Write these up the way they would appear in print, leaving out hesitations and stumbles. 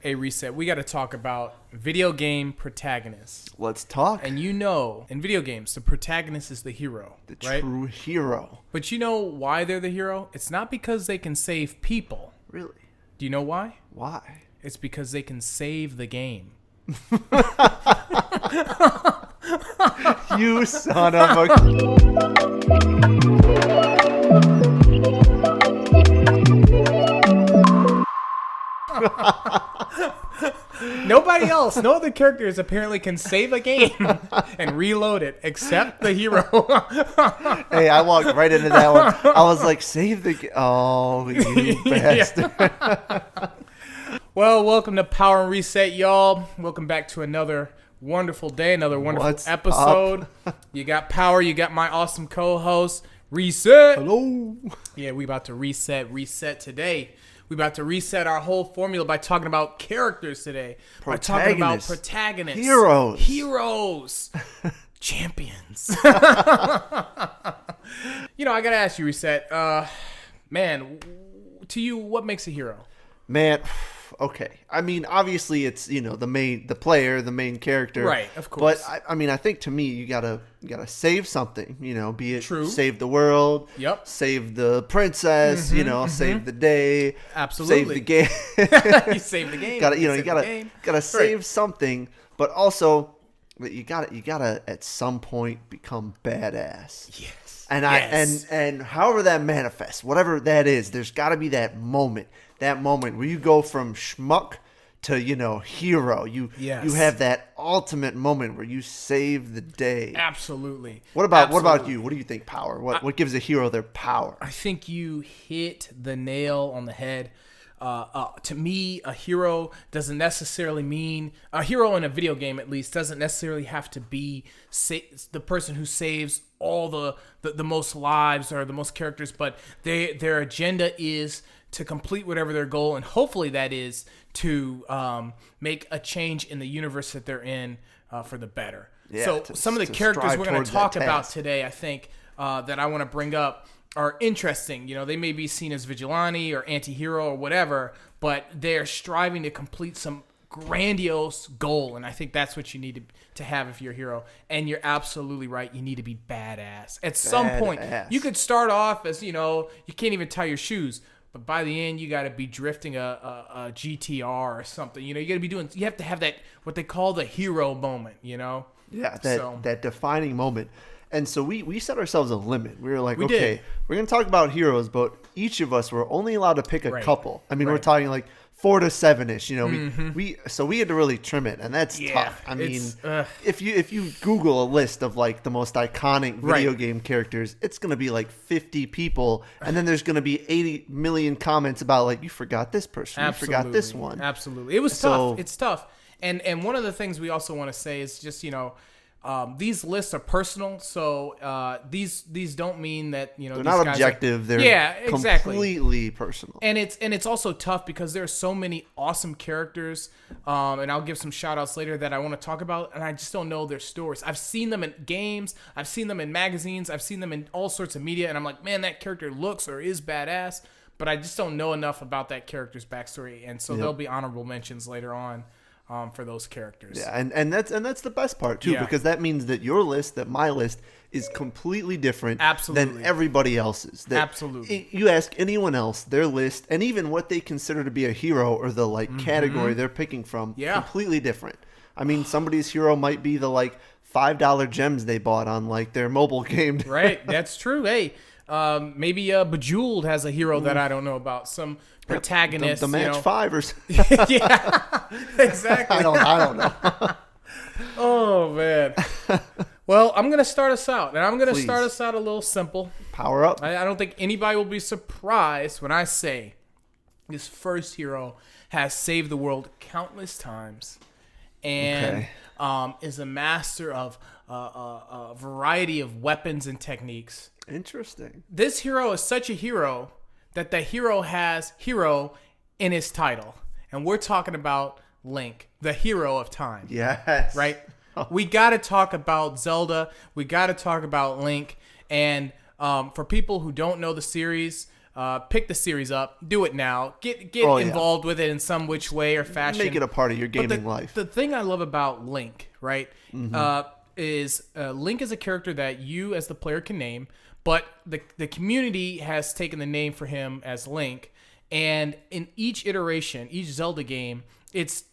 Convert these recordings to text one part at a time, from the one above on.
Hey, Reset, we got to talk about video game protagonists. Let's talk. And you know, in video games, the protagonist is the hero. The right? true hero. But you know why they're the hero? It's not because they can save people. Really? Do you know why? Why? It's because they can save the game. You son of a... Nobody else, no other characters apparently can save a game and reload it except the hero. Hey, I walked right into that one. I was like, save the game. Oh, you bastard. Well, welcome to Power and Reset, y'all. Welcome back to another wonderful day, another wonderful What's episode. You got Power, you got my awesome co-host, Reset. Hello. Yeah, we about to reset today. We about to reset our whole formula by talking about characters today. By talking about protagonists. Heroes. Champions. You know, I got to ask you, Reset. Man, to you, what makes a hero? Man, okay. I mean, obviously it's, the player, the main character. Right, of course. But I think to me, you gotta save something, be it True. Save the world, Yep. Save the princess, save the day, Absolutely. Save the game. You save the game. Gotta save something, but also you gotta at some point become badass. Yes. And however that manifests, whatever that is, there's gotta be that moment where you go from schmuck to, hero. You have that ultimate moment where you save the day. Absolutely. What about you? What do you think, Power? What gives a hero their power? I think you hit the nail on the head. To me, a hero doesn't necessarily mean a hero in a video game, at least, doesn't necessarily have to be the person who saves all the most lives or the most characters, but their agenda is to complete whatever their goal, and hopefully that is to make a change in the universe that they're in for the better. Yeah, so some of the characters we're going to talk about today, I think, that I want to bring up are interesting. They may be seen as vigilante or anti-hero or whatever, but they're striving to complete some grandiose goal, and I think that's what you need to have if you're a hero. And you're absolutely right, you need to be badass. At some point, you could start off as, you can't even tie your shoes, but by the end, you got to be drifting a GTR or something. You got to be you have to have that, what they call the hero moment, Yeah, that defining moment. And so we set ourselves a limit. We were like, we're going to talk about heroes, but each of us were only allowed to pick a couple. I mean, we're talking like 4 to 7-ish, we had to really trim it, and that's tough. I mean, if you Google a list of like the most iconic video game characters, it's going to be like 50 people, and then there's going to be 80 million comments about like, you forgot this person, you forgot this one. Absolutely. It was tough. It's tough. And one of the things we also want to say is just, these lists are personal, so these don't mean that they're these not guys objective. They're completely personal, and it's also tough because there are so many awesome characters, and I'll give some shout outs later that I want to talk about, and I just don't know their stories. I've seen them in games, I've seen them in magazines, I've seen them in all sorts of media, and I'm like, man, that character looks or is badass, but I just don't know enough about that character's backstory, and so there'll be honorable mentions later on. For those characters. Yeah, and that's the best part too, because that means that your list, that my list, is completely different than everybody else's. Absolutely. You ask anyone else, their list, and even what they consider to be a hero or the category they're picking from, completely different. I mean, somebody's hero might be the $5 gems they bought on their mobile game. Right, that's true. Hey, maybe Bejeweled has a hero that I don't know about. Some protagonist. The match 5 or something. Yeah, exactly. I don't know. Oh, man. Well, I'm going to start us out. And I'm going to start us out a little simple. Power up. I don't think anybody will be surprised when I say this first hero has saved the world countless times and is a master of a variety of weapons and techniques. Interesting. This hero is such a hero that the hero has hero in his title. And we're talking about Link, the hero of time. Yes. Right? We got to talk about Zelda. We got to talk about Link. And for people who don't know the series, pick the series up, do it now, get involved with it in some which way or fashion. Make it a part of your gaming life. The thing I love about Link, right, is Link is a character that you as the player can name, but the community has taken the name for him as Link. And in each iteration, each Zelda game, it's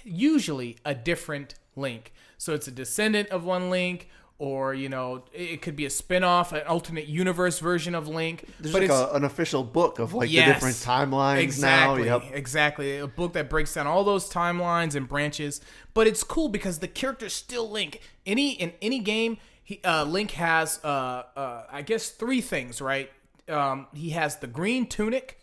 usually a different Link. So it's a descendant of one Link, or, it could be a spin-off, an alternate universe version of Link. There's an official book of the different timelines now. Yep. Exactly. A book that breaks down all those timelines and branches. But it's cool because the character's still Link. In any game, Link has, I guess, 3 things, right? He has the green tunic.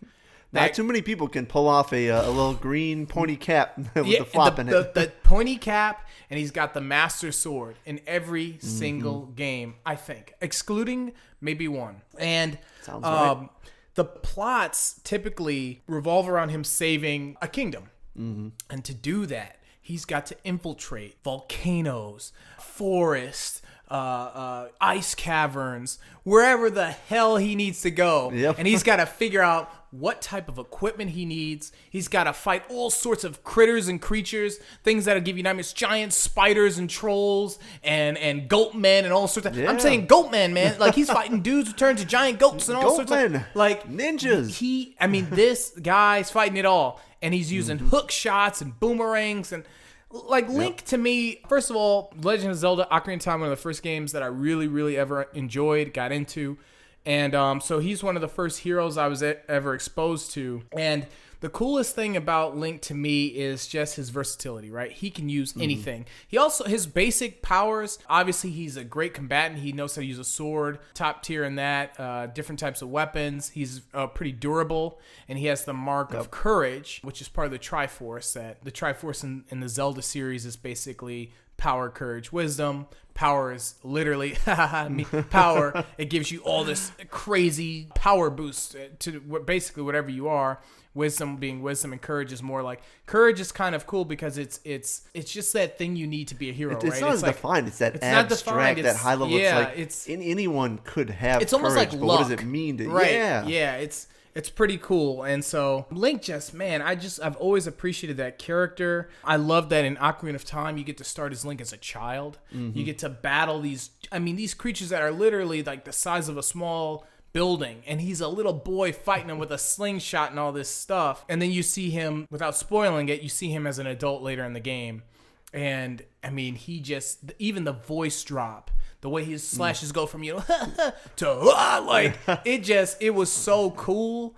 Not too many people can pull off a little green pointy cap with the flop in it. The pointy cap, and he's got the Master Sword in every single game, I think, excluding maybe one. And sounds right. The plots typically revolve around him saving a kingdom. And to do that, he's got to infiltrate volcanoes, forests, ice caverns, wherever the hell he needs to go. Yep. And he's got to figure out what type of equipment he needs. He's got to fight all sorts of critters and creatures, things that'll give you nightmares, giant spiders and trolls and goat men and all sorts of... Yeah. I'm saying goat men, man. Like, he's fighting dudes who turn to giant goats and all sorts of... Like, ninjas. This guy's fighting it all. And he's using hook shots and boomerangs and... Like, Link, to me, first of all, Legend of Zelda Ocarina of Time, one of the first games that I really, really ever enjoyed, got into. And so he's one of the first heroes I was ever exposed to. And the coolest thing about Link to me is just his versatility, right? He can use anything. He also, his basic powers, obviously he's a great combatant. He knows how to use a sword, top tier in that, different types of weapons. He's pretty durable, and he has the mark of courage, which is part of the Triforce. The Triforce in the Zelda series is basically power, courage, wisdom. Power is literally power. It gives you all this crazy power boost to basically whatever you are. Wisdom being wisdom, and courage is more like... Courage is kind of cool because it's just that thing you need to be a hero, right? It's not as defined. It's that abstract, that high level. Yeah, anyone could have it's courage, almost like but luck. what does it mean to... Right. Yeah, it's pretty cool. And so Link just, man, I've always appreciated that character. I love that in Ocarina of Time, you get to start as Link as a child. You get to battle these creatures that are literally like the size of a small building, and he's a little boy fighting them with a slingshot and all this stuff. And then you see him, without spoiling it, you see him as an adult later in the game. And he just, even the voice drop, the way his slashes go from, to it was so cool.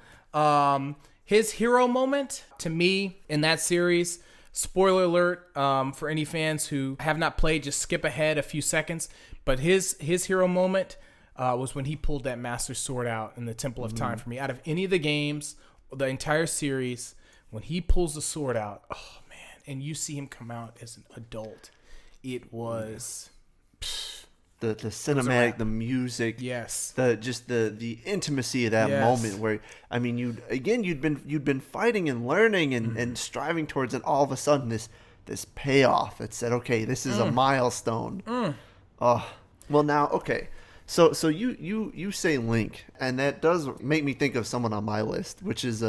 His hero moment to me in that series, spoiler alert, for any fans who have not played, just skip ahead a few seconds. But his hero moment was when he pulled that Master Sword out in the Temple of Time for me. Out of any of the games, the entire series, when he pulls the sword out, oh man, and you see him come out as an adult, it was... The cinematic, the music, yes, the intimacy of that moment where you'd been fighting and learning and striving towards it. All of a sudden, this payoff that said, okay, this is a milestone. Oh, well now, okay. So you say Link, and that does make me think of someone on my list, which is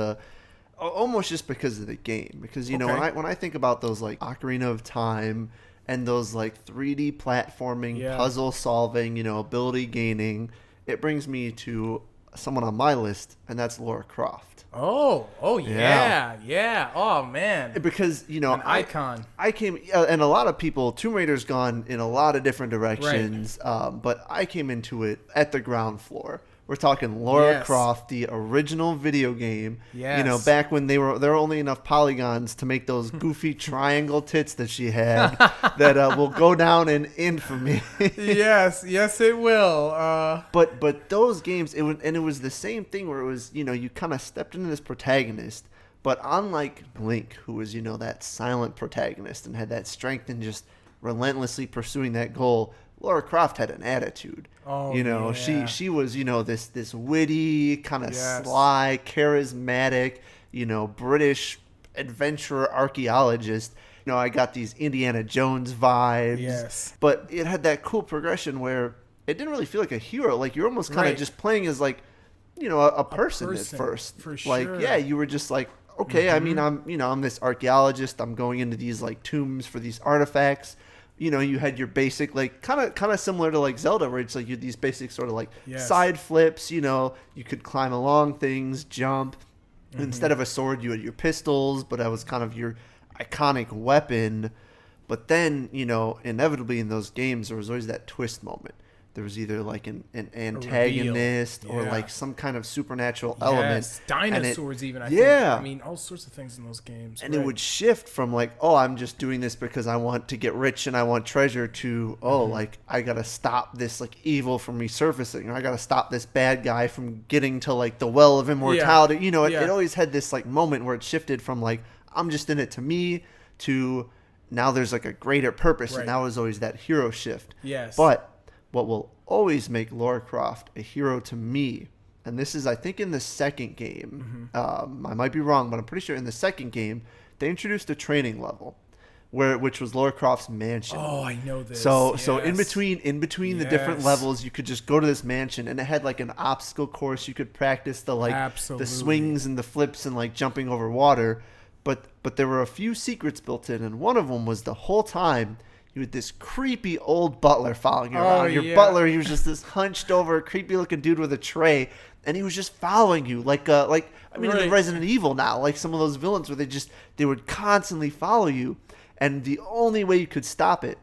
almost just because of the game. Because when I think about those like Ocarina of Time and those like 3D platforming, puzzle solving, ability gaining, it brings me to someone on my list, and that's Lara Croft. Oh yeah. Oh man. Because an icon. I came, and a lot of people, Tomb Raider's gone in a lot of different directions, but I came into it at the ground floor. We're talking Lara Croft, the original video game. Yes. Back when there were only enough polygons to make those goofy triangle tits that she had that will go down in infamy. yes, it will. But those games, it was the same thing where it was, you kind of stepped into this protagonist, but unlike Link, who was, that silent protagonist and had that strength and just relentlessly pursuing that goal, Lara Croft had an attitude. She was, this witty, kind of sly, charismatic, British adventurer archaeologist. I got these Indiana Jones vibes. Yes. But it had that cool progression where it didn't really feel like a hero. Like you're almost kind of just playing as like a person at first. For sure. Like, yeah, you were just like, okay, I mean, I'm this archaeologist. I'm going into these like tombs for these artifacts. You had your basic, like, kind of similar to like Zelda, where it's like you had these basic sort of like side flips. You could climb along things, jump. Instead of a sword, you had your pistols, but that was kind of your iconic weapon. But then, inevitably in those games, there was always that twist moment. There was either like an antagonist or like some kind of supernatural element. Dinosaurs even, I think. I mean, all sorts of things in those games. And it would shift from like, oh, I'm just doing this because I want to get rich and I want treasure to, like, I got to stop this like evil from resurfacing, or I got to stop this bad guy from getting to like the well of immortality. It always had this like moment where it shifted from like, I'm just in it to me, to now there's like a greater purpose. And that was always that hero shift. Yes. But what will always make Lara Croft a hero to me, and this is, I think, in the second game, I might be wrong, but I'm pretty sure in the second game, they introduced a training level, which was Lara Croft's mansion. Oh, I know this. So in between the different levels, you could just go to this mansion, and it had like an obstacle course. You could practice the swings and the flips and like jumping over water, but there were a few secrets built in, and one of them was the whole time you had this creepy old butler following you around. Your butler, he was just this hunched over, creepy looking dude with a tray, and he was just following you in the Resident Evil now, like some of those villains where they would constantly follow you, and the only way you could stop it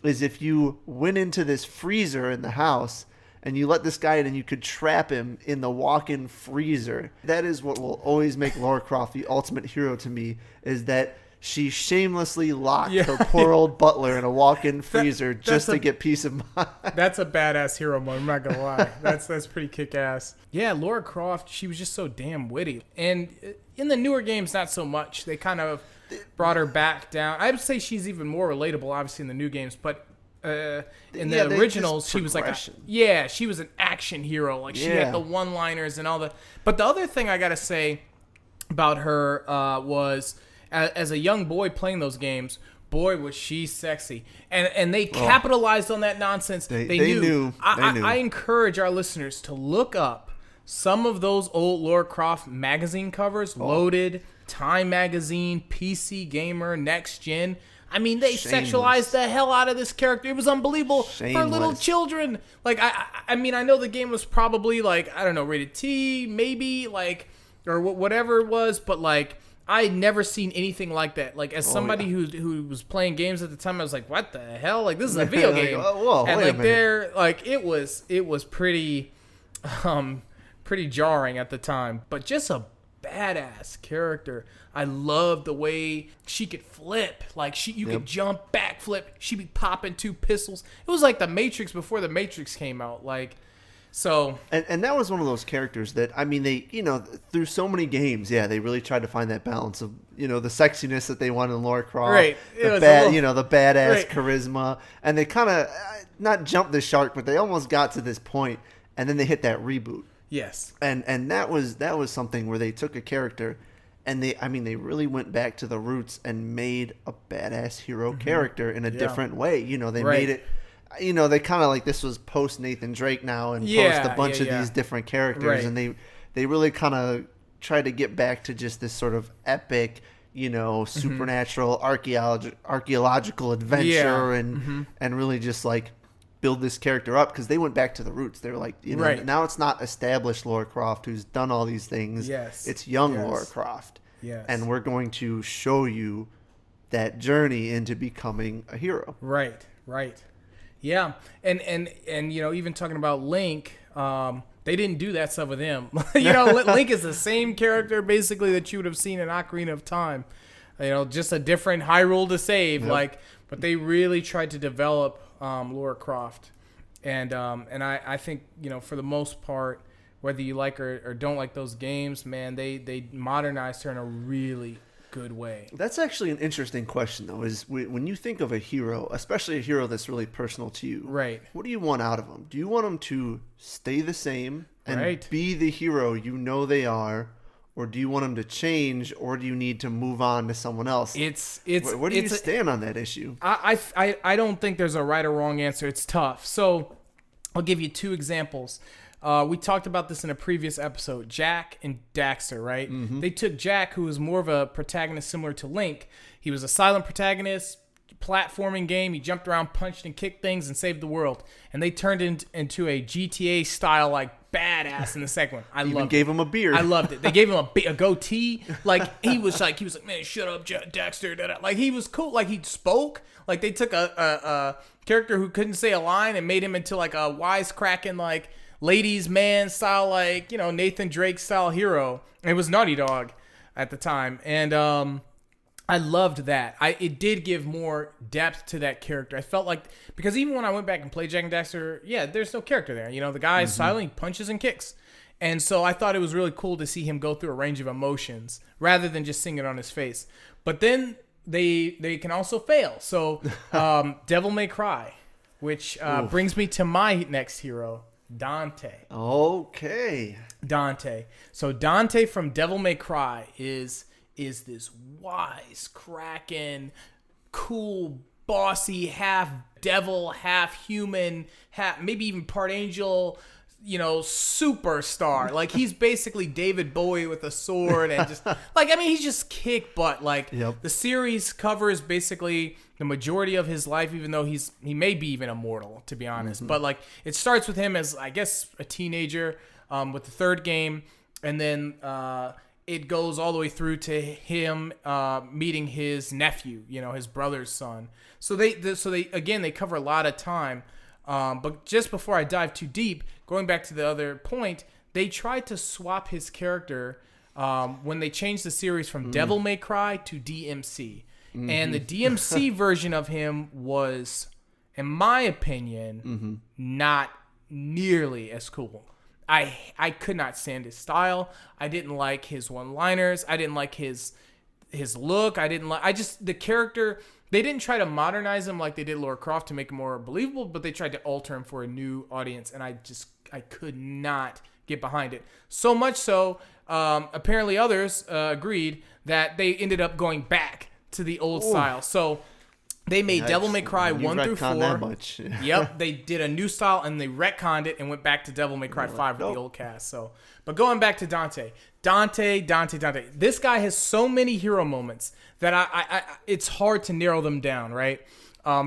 is if you went into this freezer in the house and you let this guy in and you could trap him in the walk-in freezer. That is what will always make Lara Croft the ultimate hero to me, is that she shamelessly locked her poor old butler in a walk-in freezer just to get peace of mind. That's a badass hero mode, I'm not going to lie. That's pretty kick-ass. Yeah, Lara Croft, she was just so damn witty. And in the newer games, not so much. They kind of brought her back down. I would say she's even more relatable, obviously, in the new games. But in the originals, she was like she was an action hero. Like, she had the one-liners and all the... But the other thing I got to say about her was... As a young boy playing those games, boy, was she sexy. And they capitalized on that nonsense. They knew. I encourage our listeners to look up some of those old Lara Croft magazine covers, Loaded, Time Magazine, PC Gamer, Next Gen. I mean, they sexualized the hell out of this character. It was unbelievable for little children. Like, I mean, I know the game was probably, like, I don't know, rated T, maybe, like, or whatever it was, but, like... I had never seen anything like that. Like, as somebody who was playing games at the time, I was like, "What the hell? Like, this is a video game." And like, it was pretty, pretty jarring at the time. But just a badass character. I loved the way she could flip. Like, you could jump, backflip. She'd be popping two pistols. It was like the Matrix before the Matrix came out. Like. So and that was one of those characters that, I mean, they, through so many games, they really tried to find that balance of, the sexiness that they wanted in Lara Croft, the badass charisma, and they kind of not jumped the shark, but they almost got to this point, and then they hit that reboot. Yes, and that was something where they took a character, and they really went back to the roots and made a badass hero character in a different way. They made it. They kind of like, this was post Nathan Drake now, and post a bunch of these different characters, and they really kind of tried to get back to just this sort of epic, supernatural archaeological adventure, and really just like build this character up, because they went back to the roots. They were like, now it's not established Lara Croft who's done all these things. Yes, it's young Lara Croft. Yes, and we're going to show you that journey into becoming a hero. Right. Yeah, and even talking about Link, they didn't do that stuff with him. Link is the same character basically that you would have seen in Ocarina of Time. Just a different Hyrule to save. But they really tried to develop Lara Croft, and I think for the most part, whether you like or don't like those games, man, they modernized her in a really good way. That's actually an interesting question, though, is when you think of a hero, especially a hero that's really personal to you, right? What do you want out of them? Do you want them to stay the same and be the hero they are, or do you want them to change, or do you need to move on to someone else? Where do you stand on that issue? I don't think there's a right or wrong answer. It's tough. So I'll give you two examples. We talked about this in a previous episode. Jack and Daxter, right? Mm-hmm. They took Jack, who was more of a protagonist similar to Link. He was a silent protagonist, platforming game. He jumped around, punched and kicked things, and saved the world. And they turned it into a GTA style, like, badass in the second one. I even gave him a beard. I loved it. They gave him a goatee. Like he was like, man, shut up, Daxter. Like he was cool. Like he spoke. Like they took a character who couldn't say a line and made him into like a wisecracking, like ladies man style, like, you know, Nathan Drake style hero. And it was Naughty Dog at the time, and I loved that. It did give more depth to that character. I felt like, because even when I went back and played Jak and Daxter, yeah, there's no character there. You know, the guy is silent, he punches and kicks. And so I thought it was really cool to see him go through a range of emotions rather than just seeing it on his face. But then they can also fail. So Devil May Cry, which brings me to my next hero, Dante. Okay. Dante. So Dante from Devil May Cry is this wise-cracking, cool, bossy, half devil, half human, half maybe even part angel, you know, superstar. Like he's basically David Bowie with a sword and just like, I mean, he's just kick butt. Like the series covers basically the majority of his life, even though he may be even immortal, to be honest. But like it starts with him as, I guess, a teenager with the third game, and then it goes all the way through to him meeting his nephew, you know, his brother's son. So they cover a lot of time. But just before I dive too deep, going back to the other point, they tried to swap his character when they changed the series from Devil May Cry to DMC. And the DMC version of him was, in my opinion, not nearly as cool. I could not stand his style. I didn't like his one-liners. I didn't like his look. The character. They didn't try to modernize him like they did Lara Croft to make him more believable, but they tried to alter him for a new audience, and I could not get behind it. So much so, apparently others agreed that they ended up going back to the old style. So they made Devil May Cry 1 through 4. That much. Yep, they did a new style and they retconned it and went back to Devil May Cry 5 with the old cast. So, but going back to Dante. This guy has so many hero moments that I it's hard to narrow them down, right?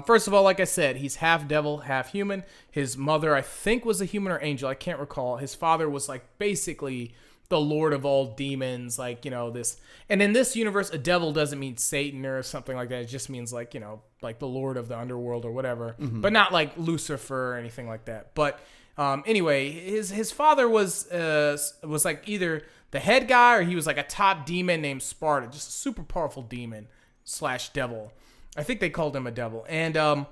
First of all, like I said, he's half devil, half human. His mother, I think, was a human or angel. I can't recall. His father was like basically the Lord of all demons, like, you know, this. And in this universe, a devil doesn't mean Satan or something like that. It just means like, you know, like the Lord of the underworld or whatever, but not like Lucifer or anything like that. But anyway, his father was like either the head guy or he was like a top demon named Sparta, just a super powerful demon / devil. I think they called him a devil. And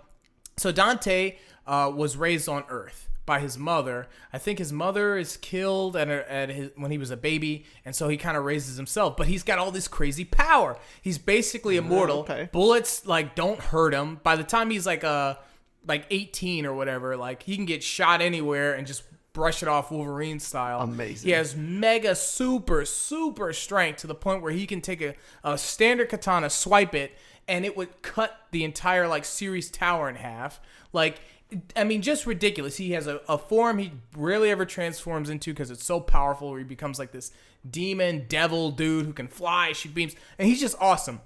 so Dante was raised on Earth by his mother. I think his mother is killed when he was a baby, and so he kind of raises himself. But he's got all this crazy power. He's basically immortal. Bullets like don't hurt him. By the time he's like 18 or whatever, like he can get shot anywhere and just brush it off Wolverine style. Amazing. He has mega super strength to the point where he can take a standard katana, swipe it, and it would cut the entire like Ceres Tower in half. Like, I mean, just ridiculous. He has a form he rarely ever transforms into because it's so powerful, where he becomes like this demon devil dude who can fly, shoot beams, and he's just awesome.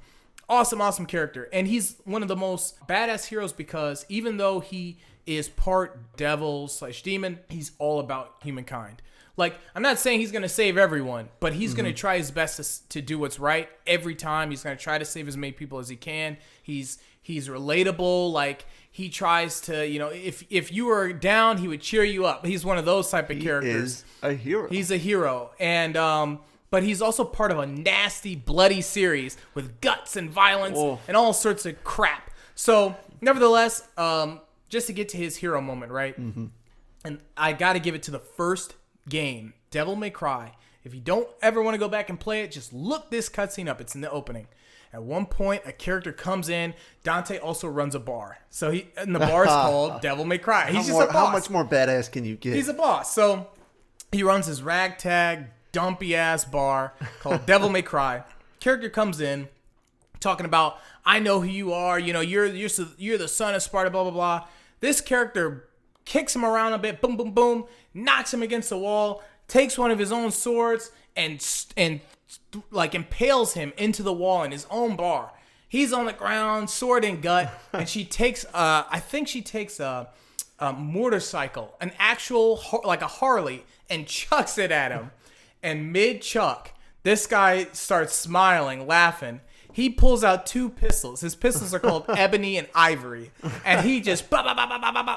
Awesome character. And he's one of the most badass heroes because even though he is part devil / demon, he's all about humankind. Like, I'm not saying he's going to save everyone, but he's going to try his best to do what's right every time. He's going to try to save as many people as he can. He's relatable. Like, he tries to, you know, if you were down, he would cheer you up. He's one of those type of characters. He is a hero. He's a hero. And, but he's also part of a nasty, bloody series with guts and violence and all sorts of crap. So, nevertheless, just to get to his hero moment, right? And I got to give it to the first game, Devil May Cry. If you don't ever want to go back and play it, just look this cutscene up. It's in the opening. At one point, a character comes in. Dante also runs a bar. So and the bar is called Devil May Cry. He's just a boss. How much more badass can you get? He's a boss. So he runs his ragtag, dumpy ass bar called Devil May Cry. Character comes in talking about, I know who you are. You know, you're the son of Sparta, blah, blah, blah. This character kicks him around a bit, boom, boom, boom, knocks him against the wall, takes one of his own swords and like impales him into the wall in his own bar. He's on the ground, sword and gut, and she takes, I think she takes a motorcycle, an actual, like a Harley, and chucks it at him. And mid-chuck, this guy starts smiling, laughing. He pulls out 2 pistols. His pistols are called Ebony and Ivory. And he just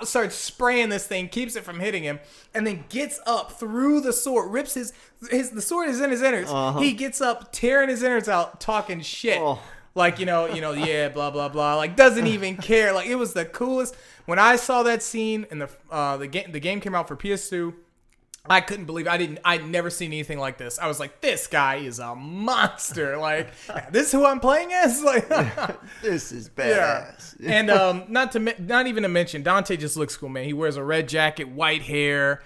starts spraying this thing, keeps it from hitting him, and then gets up through the sword, rips the sword is in his innards. Uh-huh. He gets up, tearing his innards out, talking shit. Oh. Like, yeah, blah, blah, blah. Like, doesn't even care. Like, it was the coolest. When I saw that scene and the game came out for PS2, I couldn't believe I'd never seen anything like this. I was like, this guy is a monster. Like, this is who I'm playing as? Like, this is badass. Yeah. And not even to mention, Dante just looks cool, man. He wears a red jacket, white hair,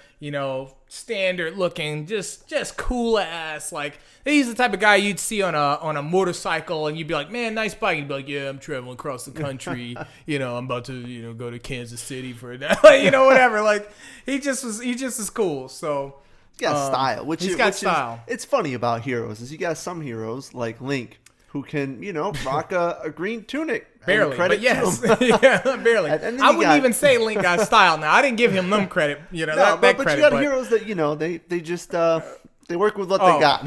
standard looking, just cool ass. Like, he's the type of guy you'd see on a motorcycle, and you'd be like, man, nice bike. And he'd be like, yeah, I'm traveling across the country. I'm about to go to Kansas City for a day. Whatever. Like, he just is cool. So he's got style. He's got style. It's funny about heroes is you got some heroes like Link who can rock a green tunic. Barely, but yes. Yeah, barely. I wouldn't even say Link got style now. I didn't give him them credit. That but credit, you got heroes that, they just, they work with what they got.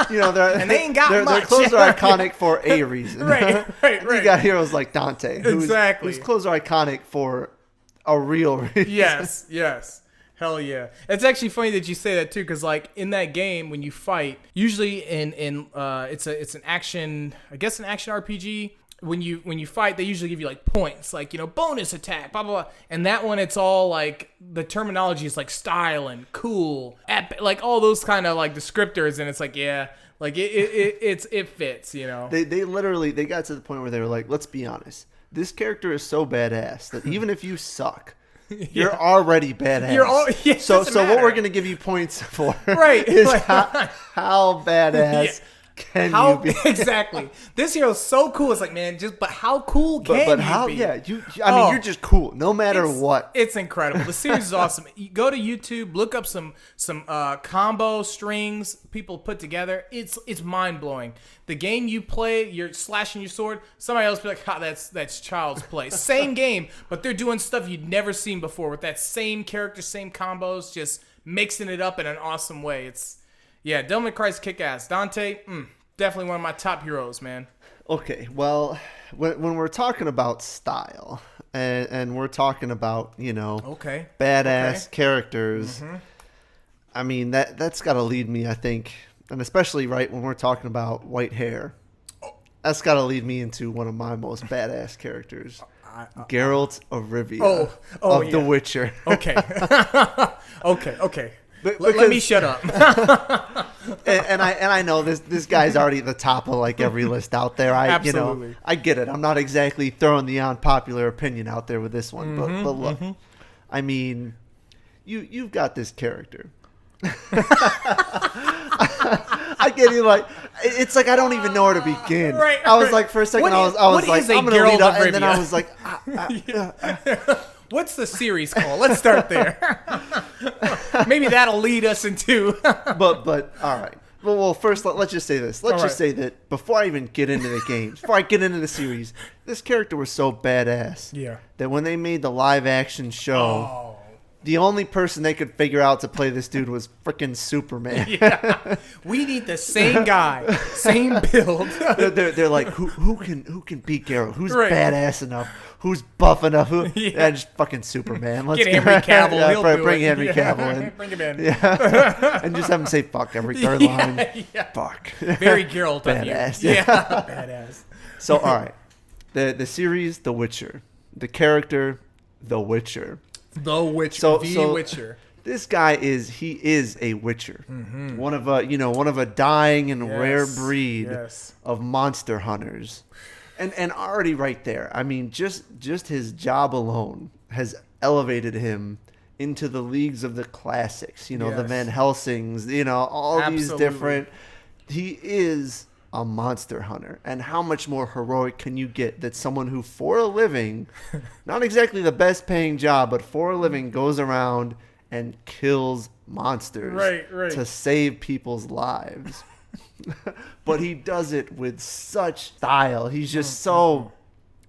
And they ain't got much. Their clothes are iconic for a reason. Right. You got heroes like Dante. Exactly. Whose clothes are iconic for a real reason. Yes. Hell yeah. It's actually funny that you say that too, because like in that game when you fight, usually in it's an action RPG. When you fight, they usually give you like points, like bonus attack, blah blah blah. And that one, it's all like the terminology is like style and cool, epic, like all those kind of like descriptors, and it's like it fits, They literally got to the point where they were like, let's be honest, this character is so badass that even if you suck, you're already badass. So what we're gonna give you points for, right? Is how badass. Can you be? Exactly. This hero's so cool. It's like, man, but how cool can you be? Yeah, you're just cool no matter what. It's incredible. The series is awesome. You go to YouTube, look up some combo strings people put together. It's mind blowing. The game you play, you're slashing your sword. Somebody else be like, that's child's play. Same game, but they're doing stuff you'd never seen before with that same character, same combos, just mixing it up in an awesome way. Yeah, Devil May Cry's kick-ass. Dante, definitely one of my top heroes, man. Okay, well, when we're talking about style and we're talking about, badass characters, I mean, that's got to lead me, I think, and especially right when we're talking about white hair, that's got to lead me into one of my most badass characters, Geralt of Rivia of The Witcher. Okay. Okay. Let me shut up. and I know this guy's already at the top of like every list out there. Absolutely. I get it. I'm not exactly throwing the unpopular opinion out there with this one, but look, I mean, you've got this character. I get you. Like, it's like I don't even know where to begin. Right, I was like, for a second, I was like, I'm gonna lead up, and then I was like, what's the series called? Let's start there. Maybe that'll lead us into. but all right. Well, first let's just say this. Let's just say that before I even get into the games, before I get into the series, this character was so badass. Yeah. That when they made the live action show, the only person they could figure out to play this dude was freaking Superman. Yeah. We need the same guy, same build. they're like, who can beat Geralt? Who's badass enough? Who's buff enough? Just fucking Superman. Let's get Henry Cavill. Bring Henry Cavill in. Bring him in. Yeah. And just have him say fuck every third line. Yeah. Fuck. Very Geralt. Badass. Yeah. Badass. So all right, the series The Witcher, the character The Witcher. The Witcher. Witcher. This guy is a Witcher. Mm-hmm. One of a dying and rare breed of monster hunters. And already right there, I mean, just his job alone has elevated him into the leagues of the classics. The Van Helsings, all these different. He is a monster hunter. And how much more heroic can you get that someone who, for a living, not exactly the best paying job, but for a living goes around and kills monsters to save people's lives. But he does it with such style. He's just so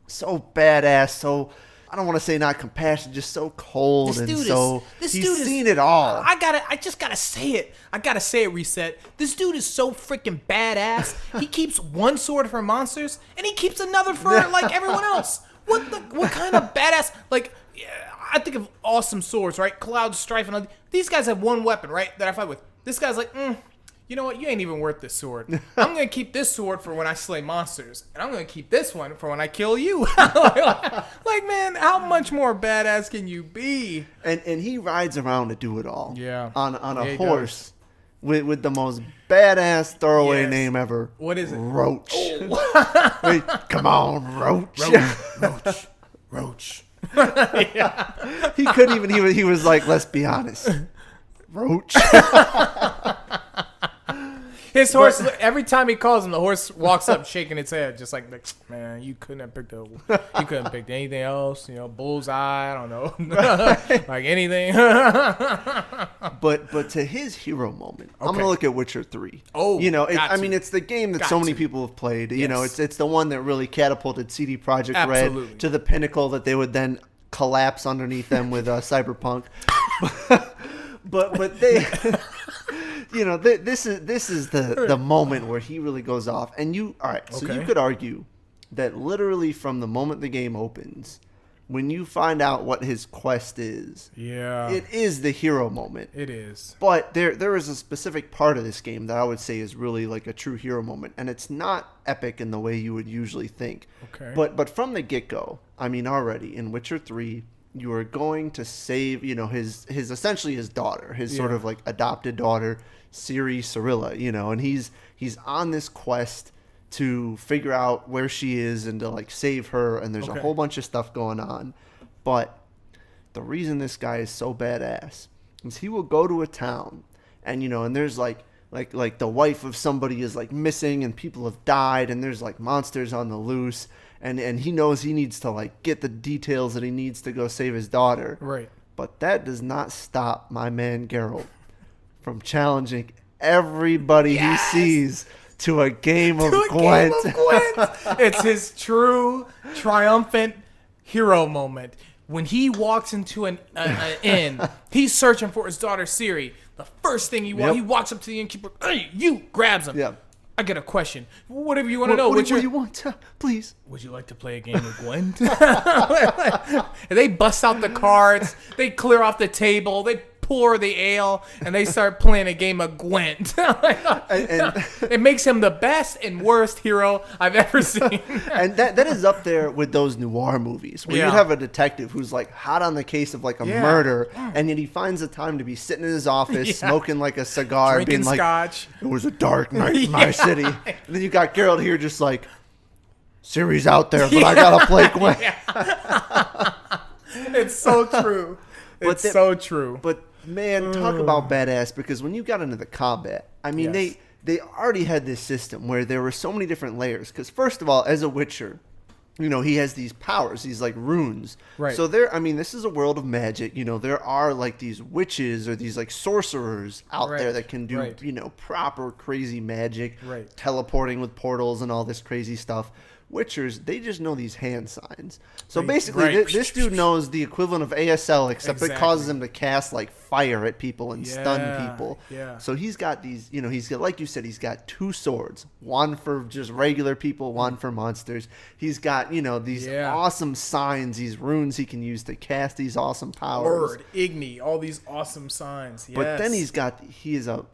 badass, so I don't want to say not compassionate, just so cold he's seen it all. I just gotta say it. I gotta say it, Reset. This dude is so freaking badass. He keeps one sword for monsters and he keeps another for like everyone else. What kind of badass? Like, I think of awesome swords, right? Cloud Strife and all. These guys have one weapon, right? That I fight with. This guy's like, you know what? You ain't even worth this sword. I'm going to keep this sword for when I slay monsters. And I'm going to keep this one for when I kill you. like, man, how much more badass can you be? And he rides around to do it all. Yeah. On a horse with the most badass throwaway name ever. What is it? Roach. Oh. Wait, come on, Roach. Roach. He couldn't even, he was like, let's be honest. Roach. His horse, every time he calls him, the horse walks up shaking its head, just like, man, you couldn't have picked anything else, bullseye, I don't know, like anything. but to his hero moment, I'm gonna look at Witcher 3. Oh, it's the game that so many people have played. Yes. It's the one that really catapulted CD Projekt Red to the pinnacle that they would then collapse underneath them with Cyberpunk. But they. This is the moment where he really goes off. And you could argue that literally from the moment the game opens, when you find out what his quest is, it is the hero moment. It is. But there is a specific part of this game that I would say is really like a true hero moment, and it's not epic in the way you would usually think. Okay. But from the get-go, already in Witcher 3, you are going to save, his essentially his daughter, his sort of like adopted daughter, Ciri Cirilla, and he's on this quest to figure out where she is and to like save her, and there's a whole bunch of stuff going on. But the reason this guy is so badass is he will go to a town and and there's like the wife of somebody is like missing and people have died and there's like monsters on the loose. And he knows he needs to like get the details that he needs to go save his daughter. Right. But that does not stop my man Geralt from challenging everybody he sees to a game of Gwent. It's his true triumphant hero moment. When he walks into an inn, he's searching for his daughter Ciri. The first thing he walks up to the innkeeper, hey, you, grabs him. Yep. I got a question. Whatever you want to know. What do you want? Please. Would you like to play a game of Gwent? And they bust out the cards. They clear off the table. They pour the ale, and they start playing a game of Gwent. And it makes him the best and worst hero I've ever seen. And that is up there with those noir movies where you have a detective who's like hot on the case of like a murder, and yet he finds the time to be sitting in his office smoking like a cigar, drinking being like, scotch. It was a dark night in my city. And then you got Geralt here just like, Ciri's out there, but I gotta play Gwent. It's so true. It's so true. But man, talk about badass, because when you got into the combat, they already had this system where there were so many different layers. Because first of all, as a Witcher, he has these powers, these like runes. Right. So this is a world of magic. There are like these witches or these like sorcerers out there that can do, proper crazy magic, teleporting with portals and all this crazy stuff. Witchers, they just know these hand signs. So basically, this dude knows the equivalent of ASL, except it causes him to cast like fire at people and stun people. Yeah. So he's got these, he's got, like you said, he's got two swords, one for just regular people, one for monsters. He's got, these awesome signs, these runes he can use to cast these awesome powers. Word, Igni, all these awesome signs. Yes. But then he is a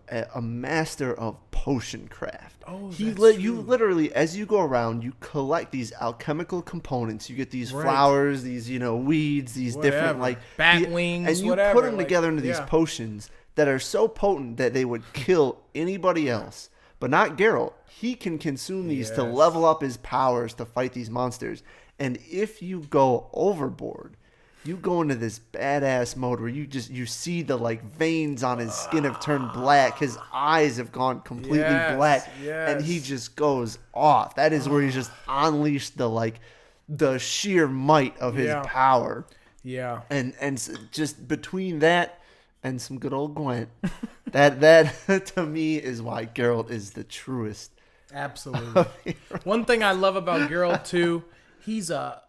master of potion craft. Oh, you literally, as you go around, you collect these alchemical components. You get these flowers, these weeds, these different like bat wings, and you put them together into these potions that are so potent that they would kill anybody else, but not Geralt. He can consume these to level up his powers to fight these monsters. And if you go overboard, you go into this badass mode where you see the like veins on his skin have turned black. His eyes have gone completely black. And he just goes off. That is where he's just unleashed the sheer might of his power. Yeah. And just between that and some good old Gwent, that to me is why Geralt is the truest. Absolutely. One thing I love about Geralt too, he's a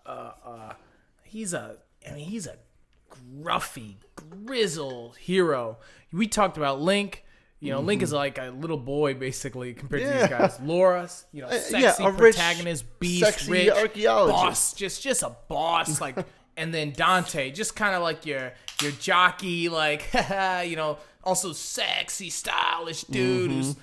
gruffy, grizzled hero. We talked about Link. Link is like a little boy basically compared to these guys. Laura, sexy protagonist, beast, rich boss, just a boss, like. And then Dante, just kind of like your jockey, like also sexy, stylish dude who's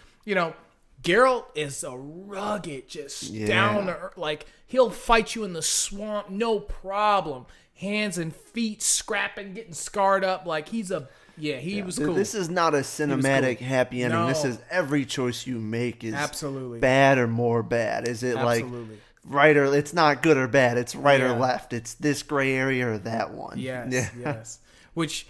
Geralt is a rugged, just down to earth, like he'll fight you in the swamp, no problem. Hands and feet scrapping, getting scarred up, like he was cool. This is not a cinematic happy ending. No. This is every choice you make is absolutely bad or more bad. Is it like right or it's not good or bad? It's right or left. It's this gray area or that one. Yes. Which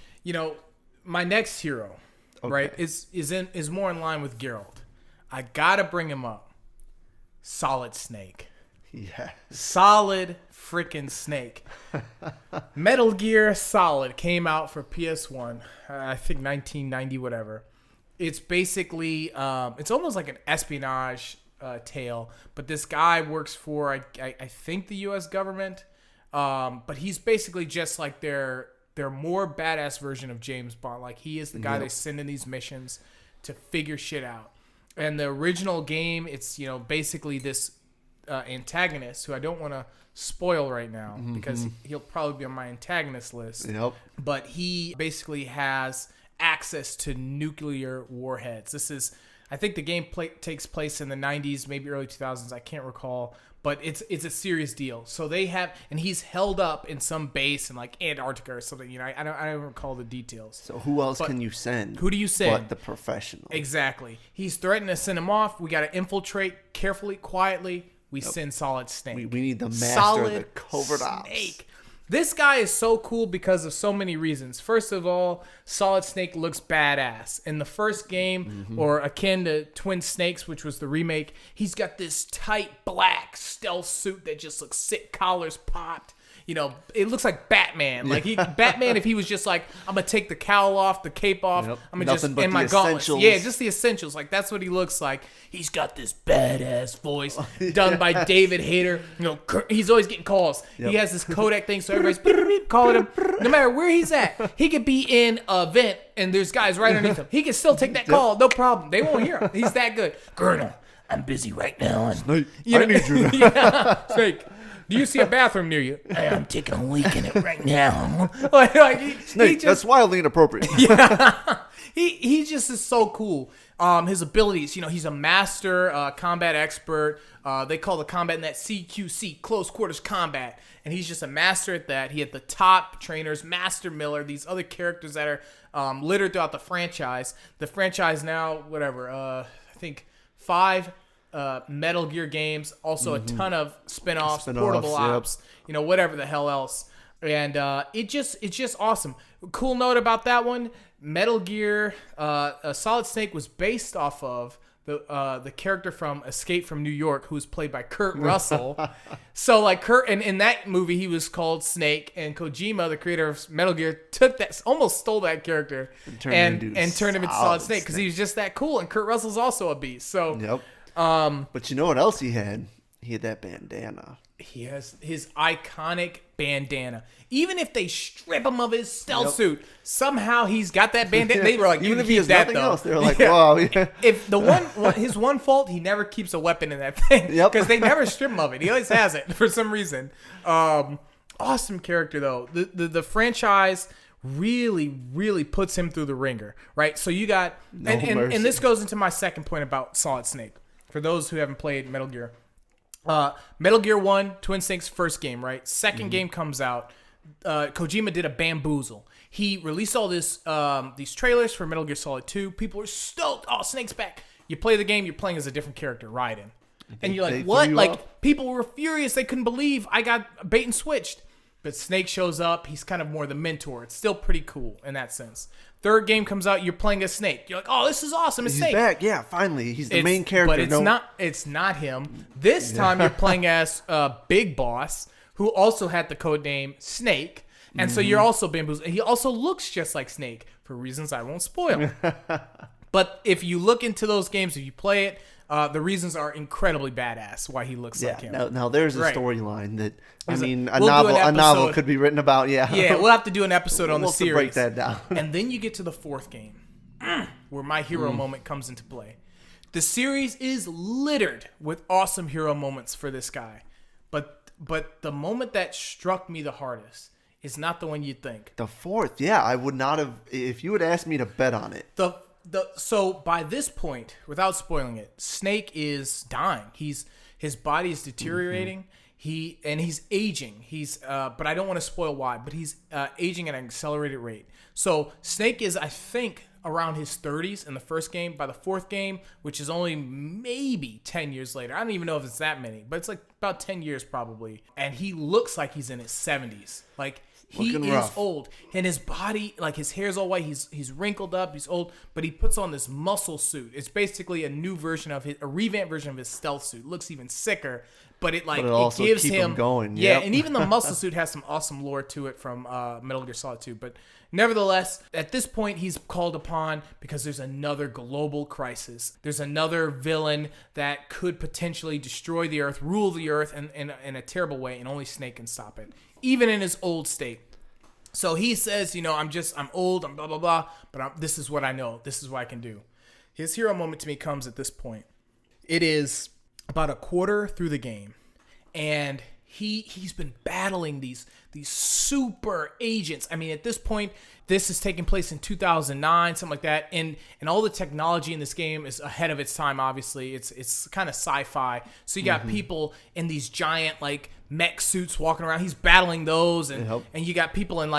my next hero, right, is more in line with Geralt. I gotta bring him up. Solid Snake. Yeah. Solid freaking Snake. Metal Gear Solid came out for PS1. I think 1990, whatever. It's basically, it's almost like an espionage tale. But this guy works for, I think, the U.S. government. But he's basically just like their more badass version of James Bond. Like he is the guy they send in these missions to figure shit out. And the original game, it's basically this antagonist who I don't want to spoil right now because he'll probably be on my antagonist list. Yep. But he basically has access to nuclear warheads. I think the game takes place in the 90s, maybe early 2000s. I can't recall. But it's a serious deal. So they have, and he's held up in some base in like Antarctica or something. I don't recall the details. So who else can you send? Who do you send? But the professional. Exactly. He's threatening to send him off. We got to infiltrate carefully, quietly. We send Solid Snake. We need the master of the covert ops. This guy is so cool because of so many reasons. First of all, Solid Snake looks badass. In the first game, or akin to Twin Snakes, which was the remake, he's got this tight black stealth suit that just looks sick, collars popped. It looks like Batman. Like Batman, if he was just like, I'm gonna take the cowl off, the cape off, I'm gonna just in my gauntlets. Yeah, just the essentials. Like that's what he looks like. He's got this badass voice done by David Hayter. He's always getting calls. He has this Kodak thing, so everybody's calling him. No matter where he's at, he could be in a vent and there's guys right underneath him. He can still take that call, no problem. They won't hear him. He's that good. Colonel, I'm busy right now. Snake, I need you now. Snake. Do you see a bathroom near you? I'm taking a leak in it right now. Snake, that's wildly inappropriate. He just is so cool. His abilities, he's a master combat expert. They call the combat in that CQC, close quarters combat. And he's just a master at that. He had the top trainers, Master Miller, these other characters that are littered throughout the franchise. The franchise now, I think 5 Metal Gear games, also a ton of spin-offs, portable ops, whatever the hell else. And it's just awesome. Cool note about that one, Metal Gear Solid Snake was based off of the character from Escape from New York, who was played by Kurt Russell. So like Kurt, and in that movie he was called Snake, and Kojima, the creator of Metal Gear, took that, almost stole that character and turned him into Solid Snake because he was just that cool. And Kurt Russell's also a beast. So but you know what else he had? He had that bandana. He has his iconic bandana. Even if they strip him of his stealth suit, somehow he's got that bandana. They were like, even if he has nothing else, they're like, wow. If his one fault, he never keeps a weapon in that thing because they never strip him of it. He always has it for some reason. Awesome character though. The franchise really, really puts him through the ringer, right? So you got, and this goes into my second point about Solid Snake. For those who haven't played Metal Gear. Metal Gear 1, Twin Snakes first game, right? Second game comes out. Kojima did a bamboozle. He released all these trailers for Metal Gear Solid 2. People are stoked. Oh, Snake's back. You play the game, you're playing as a different character, Raiden. And you're like, what? Like, people were furious. They couldn't believe I got bait and switched. But Snake shows up. He's kind of more the mentor. It's still pretty cool in that sense. Third game comes out. You're playing as Snake. You're like, oh, this is awesome. It's Snake. He's back. Yeah, finally. He's the main character. But it's not him. This time you're playing as Big Boss, who also had the code name Snake. And so you're also bamboozled. He also looks just like Snake for reasons I won't spoil. But if you look into those games, if you play it, the reasons are incredibly badass why he looks like him. Now there's a storyline that, I mean, a novel could be written about. Yeah, we'll have to do an episode on the series. We'll break that down. And then you get to the fourth game where my hero moment comes into play. The series is littered with awesome hero moments for this guy. But the moment that struck me the hardest is not the one you'd think. The fourth, I would not have, if you had asked me to bet on it. So by this point, without spoiling it, Snake is dying. His body is deteriorating. He's aging. But I don't want to spoil why. But he's aging at an accelerated rate. So Snake is, I think, around his 30s in the first game. By the fourth game, which is only maybe 10 years later, I don't even know if it's that many, but it's like about 10 years probably. And he looks like he's in his 70s. Like, he is old, and his body, like his hair's all white. He's wrinkled up. He's old, but he puts on this muscle suit. It's basically a new version of a revamped version of his stealth suit. It looks even sicker, but it gives him going. Yeah, and even the muscle suit has some awesome lore to it from Metal Gear Solid 2. But nevertheless, at this point, he's called upon because there's another global crisis. There's another villain that could potentially destroy the Earth, rule the Earth in a terrible way, and only Snake can stop it, even in his old state. So he says, I'm old, I'm blah, blah, blah, but this is what I know. This is what I can do. His hero moment to me comes at this point. It is about a quarter through the game, and he's been battling these super agents. I mean, at this point, this is taking place in 2009, something like that, and all the technology in this game is ahead of its time. Obviously, it's kind of sci-fi. So you got people in these giant mech suits walking around. He's battling those, and you got people in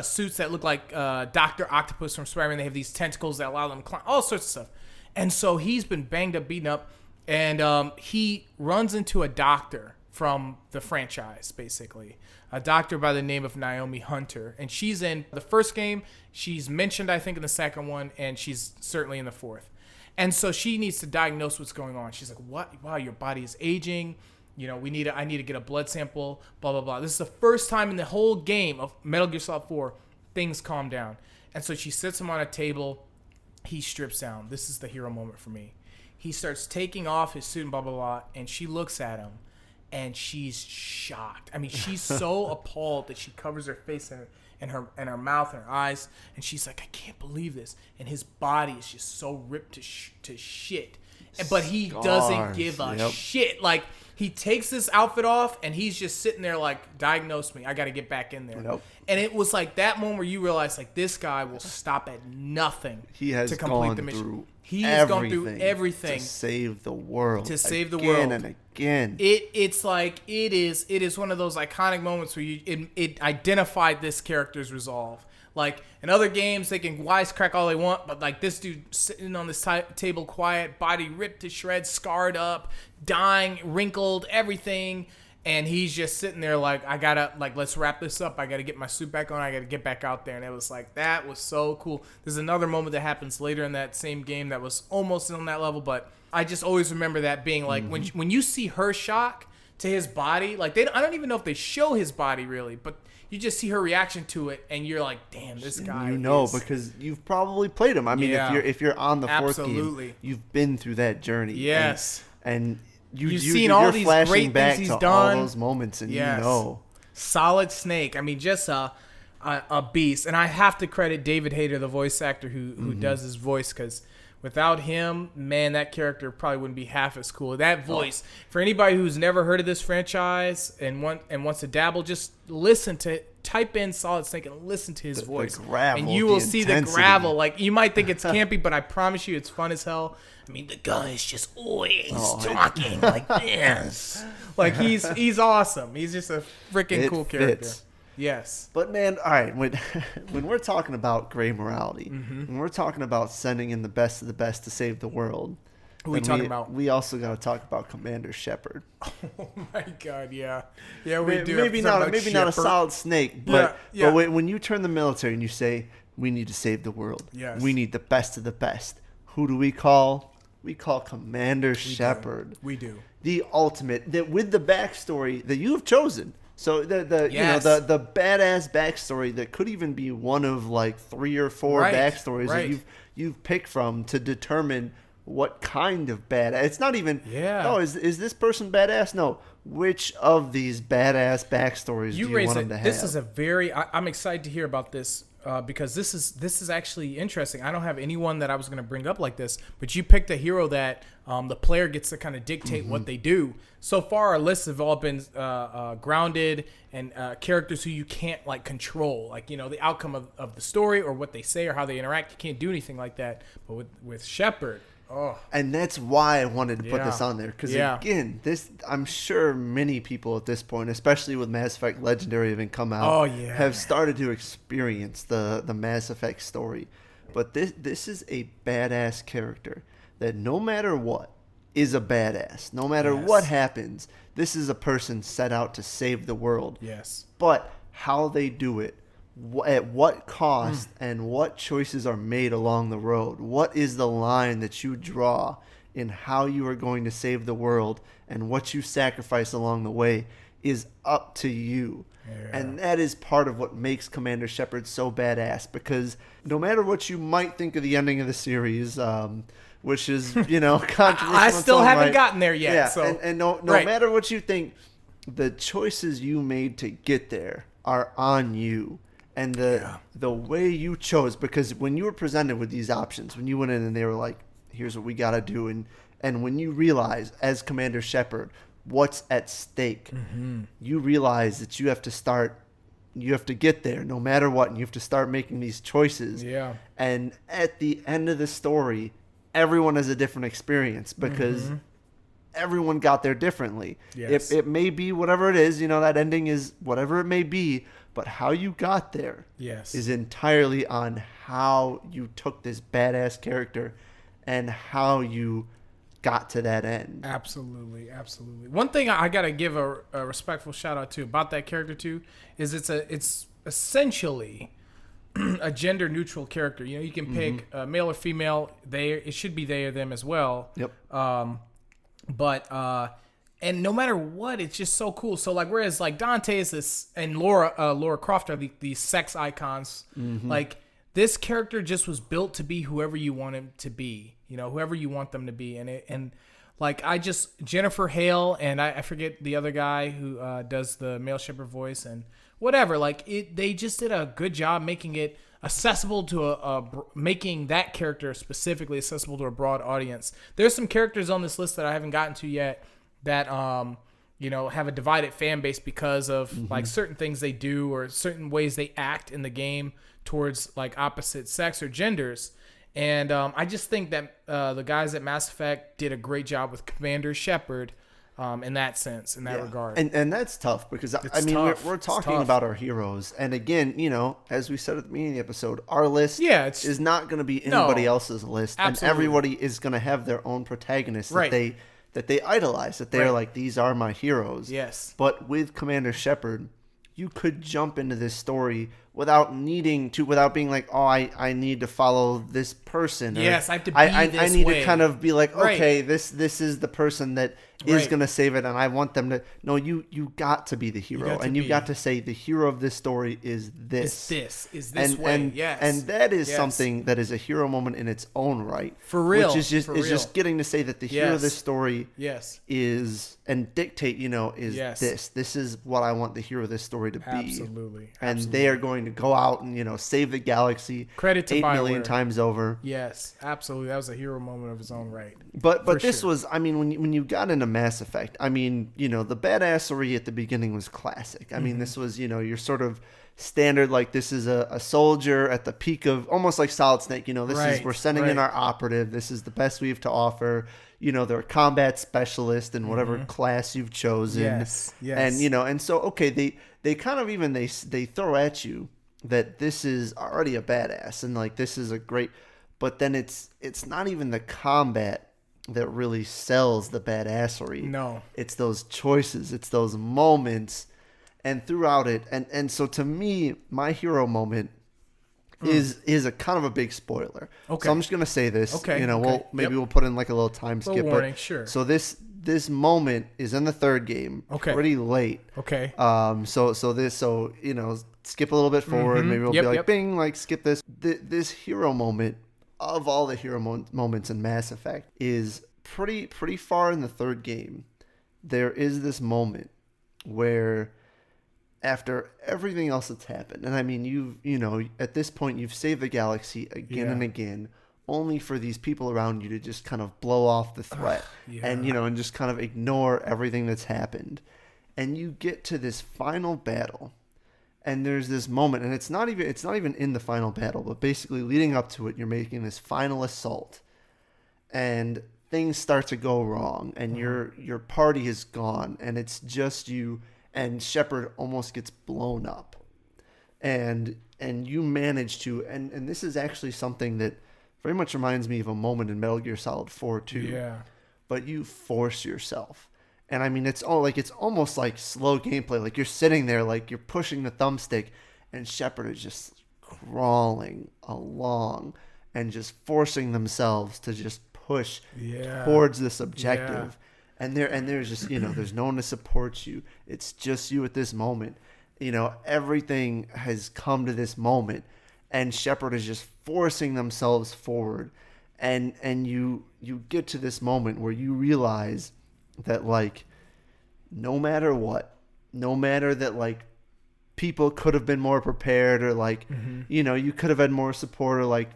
suits that look like Dr. Octopus from Spider-Man. They have these tentacles that allow them to climb, all sorts of stuff. And so he's been banged up, beaten up, and he runs into a doctor from the franchise, basically. A doctor by the name of Naomi Hunter. And she's in the first game. She's mentioned, I think, in the second one, and she's certainly in the fourth. And so she needs to diagnose what's going on. She's like, "What? Wow, your body is aging. I need to get a blood sample, blah, blah, blah." This is the first time in the whole game of Metal Gear Solid 4 things calm down. And so she sits him on a table. He strips down. This is the hero moment for me. He starts taking off his suit and blah, blah, blah, and she looks at him, and she's shocked. I mean, she's so appalled that she covers her face and her mouth and her eyes, and she's like, "I can't believe this." And his body is just so ripped to shit. But he doesn't give a shit. Like, he takes this outfit off, and he's just sitting there like, "Diagnose me. I got to get back in there." And it was like that moment where you realize, like, this guy will stop at nothing to complete the mission. He has gone through everything to save the world. Again and again. It's like it is one of those iconic moments where it identified this character's resolve. Like, in other games, they can wisecrack all they want, but like this dude sitting on this table quiet, body ripped to shreds, scarred up, dying, wrinkled, everything. And he's just sitting there like, "I gotta, let's wrap this up. I gotta get my suit back on. I gotta get back out there." And it was like, that was so cool. There's another moment that happens later in that same game that was almost on that level, but I just always remember that being like, when you see her shock to his body, like, I don't even know if they show his body really, but you just see her reaction to it, and you're like, "Damn, this guy." Because you've probably played him. I mean, if you're on the fourth game, you've been through that journey. Yes, and you've seen all these great things he's done. All those moments, and Solid Snake. I mean, just a beast. And I have to credit David Hayter, the voice actor who does his voice, because without him, man, that character probably wouldn't be half as cool. That voice, for anybody who's never heard of this franchise and wants to dabble, just type in Solid Snake and listen to his voice. The gravel, and you will see the gravel. Like, you might think it's campy, but I promise you it's fun as hell. I mean, the guy is just always talking like this. Like, he's awesome. He's just a freaking cool character. Yes. But, man, all right, when we're talking about gray morality, when we're talking about sending in the best of the best to save the world, Who we talking about? We also got to talk about Commander Shepard. Oh my God, yeah, we do. Maybe not a solid snake, but when you turn the military and you say we need to save the world, we need the best of the best. Who do we call? We call Commander Shepard. We do. The ultimate, that with the backstory that you have chosen. So the badass backstory that could even be one of like 3 or 4 backstories that you've picked from to determine what kind of badass. It's not even is this person badass? No. Which of these badass backstories do you want them to have? This is a very I'm excited to hear about this. Because this is actually interesting. I don't have anyone that I was going to bring up like this, but you picked a hero that the player gets to kind of dictate what they do. So far, our lists have all been grounded and characters who you can't like control, like the outcome of the story or what they say or how they interact. You can't do anything like that. But with Shepard. Oh. And that's why I wanted to put this on there. Because, again, I'm sure many people at this point, especially with Mass Effect Legendary having come out, have started to experience the Mass Effect story. But this is a badass character that no matter what is a badass. No matter what happens, this is a person set out to save the world. Yes. But how they do it, at what cost and what choices are made along the road. What is the line that you draw in how you are going to save the world, and what you sacrifice along the way is up to you. Yeah. And that is part of what makes Commander Shepard so badass, because no matter what you might think of the ending of the series, which is, controversial. I still haven't gotten there yet. Yeah, so. and no matter what you think, the choices you made to get there are on you. And the way you chose, because when you were presented with these options, when you went in and they were like, here's what we got to do. And when you realize as Commander Shepard, what's at stake, you realize that you have to get there no matter what. And you have to start making these choices. Yeah. And at the end of the story, everyone has a different experience because everyone got there differently. Yes. It may be whatever it is, that ending is whatever it may be. But how you got there is entirely on how you took this badass character and how you got to that end. Absolutely. One thing I got to give a respectful shout out to about that character too is it's essentially a gender neutral character. You can pick male or female. It should be they or them as well. Yep. And no matter what, it's just so cool. So like, whereas like Dante is this, and Laura Croft are these sex icons. Like this character just was built to be whoever you want him to be. Whoever you want them to be. And like Jennifer Hale and I forget the other guy who does the male Shepard voice and whatever. Like they just did a good job making it accessible to making that character specifically accessible to a broad audience. There's some characters on this list that I haven't gotten to yet that have a divided fan base because of like certain things they do or certain ways they act in the game towards like opposite sex or genders. And I just think that the guys at Mass Effect did a great job with Commander Shepard in that sense, in that regard. And that's tough because we're talking about our heroes, and again, as we said at the beginning of the episode, our list is not going to be anybody else's list. Absolutely. And everybody is going to have their own protagonist that they idolize, that they're like, these are my heroes. Yes. But with Commander Shepard, you could jump into this story without being like, oh, I need to follow this person. Yes, I have to be I need to kind of be like, okay, this is the person that is going to save it, and I want them to. No, you got to be the hero, and you got to say the hero of this story is this. Is this way. Yes. And that is something that is a hero moment in its own right. For real. Which is just getting to say that the hero of this story is, and dictate, this is what I want the hero of this story to be. Absolutely. And they are going to go out and, save the galaxy. Credit to 8 million times over. Yes, absolutely. That was a hero moment of its own right. But this was, when you got into Mass Effect, the badassery at the beginning was classic. This was, your sort of standard, like, this is a soldier at the peak of, almost like Solid Snake, we're sending in our operative, this is the best we have to offer. They're a combat specialist in whatever class you've chosen. Yes. And so, okay, they kind of even, they throw at you that this is already a badass and like, this is a great, but then it's not even the combat that really sells the badassery. No. It's those choices. It's those moments. And throughout it, and so to me, my hero moment is a kind of a big spoiler. Okay. So I'm just gonna say this. Okay. We'll put in like a little time skip. Warning, sure. So this moment is in the third game. Okay. Pretty late. Okay. Skip a little bit forward. Maybe we'll be like, bing, like skip this. This hero moment of all the hero moments in Mass Effect is pretty far in the third game. There is this moment where, after everything else that's happened, and I mean, at this point, you've saved the galaxy again and again, only for these people around you to just kind of blow off the threat and just kind of ignore everything that's happened. And you get to this final battle, and there's this moment, and it's not even in the final battle, but basically leading up to it, you're making this final assault, and things start to go wrong, and your party is gone, and it's just you. And Shepard almost gets blown up, and you manage to, and this is actually something that very much reminds me of a moment in Metal Gear Solid 4 too. Yeah. But you force yourself, and I mean it's almost like slow gameplay. Like you're sitting there, like you're pushing the thumbstick, and Shepard is just crawling along and just forcing themselves to just push towards this objective. Yeah. And there's just, there's no one to support you. It's just you at this moment. Everything has come to this moment, and Shepard is just forcing themselves forward. And you get to this moment where you realize that, like, no matter what, no matter that, like, people could have been more prepared, or like, you could have had more support, or like,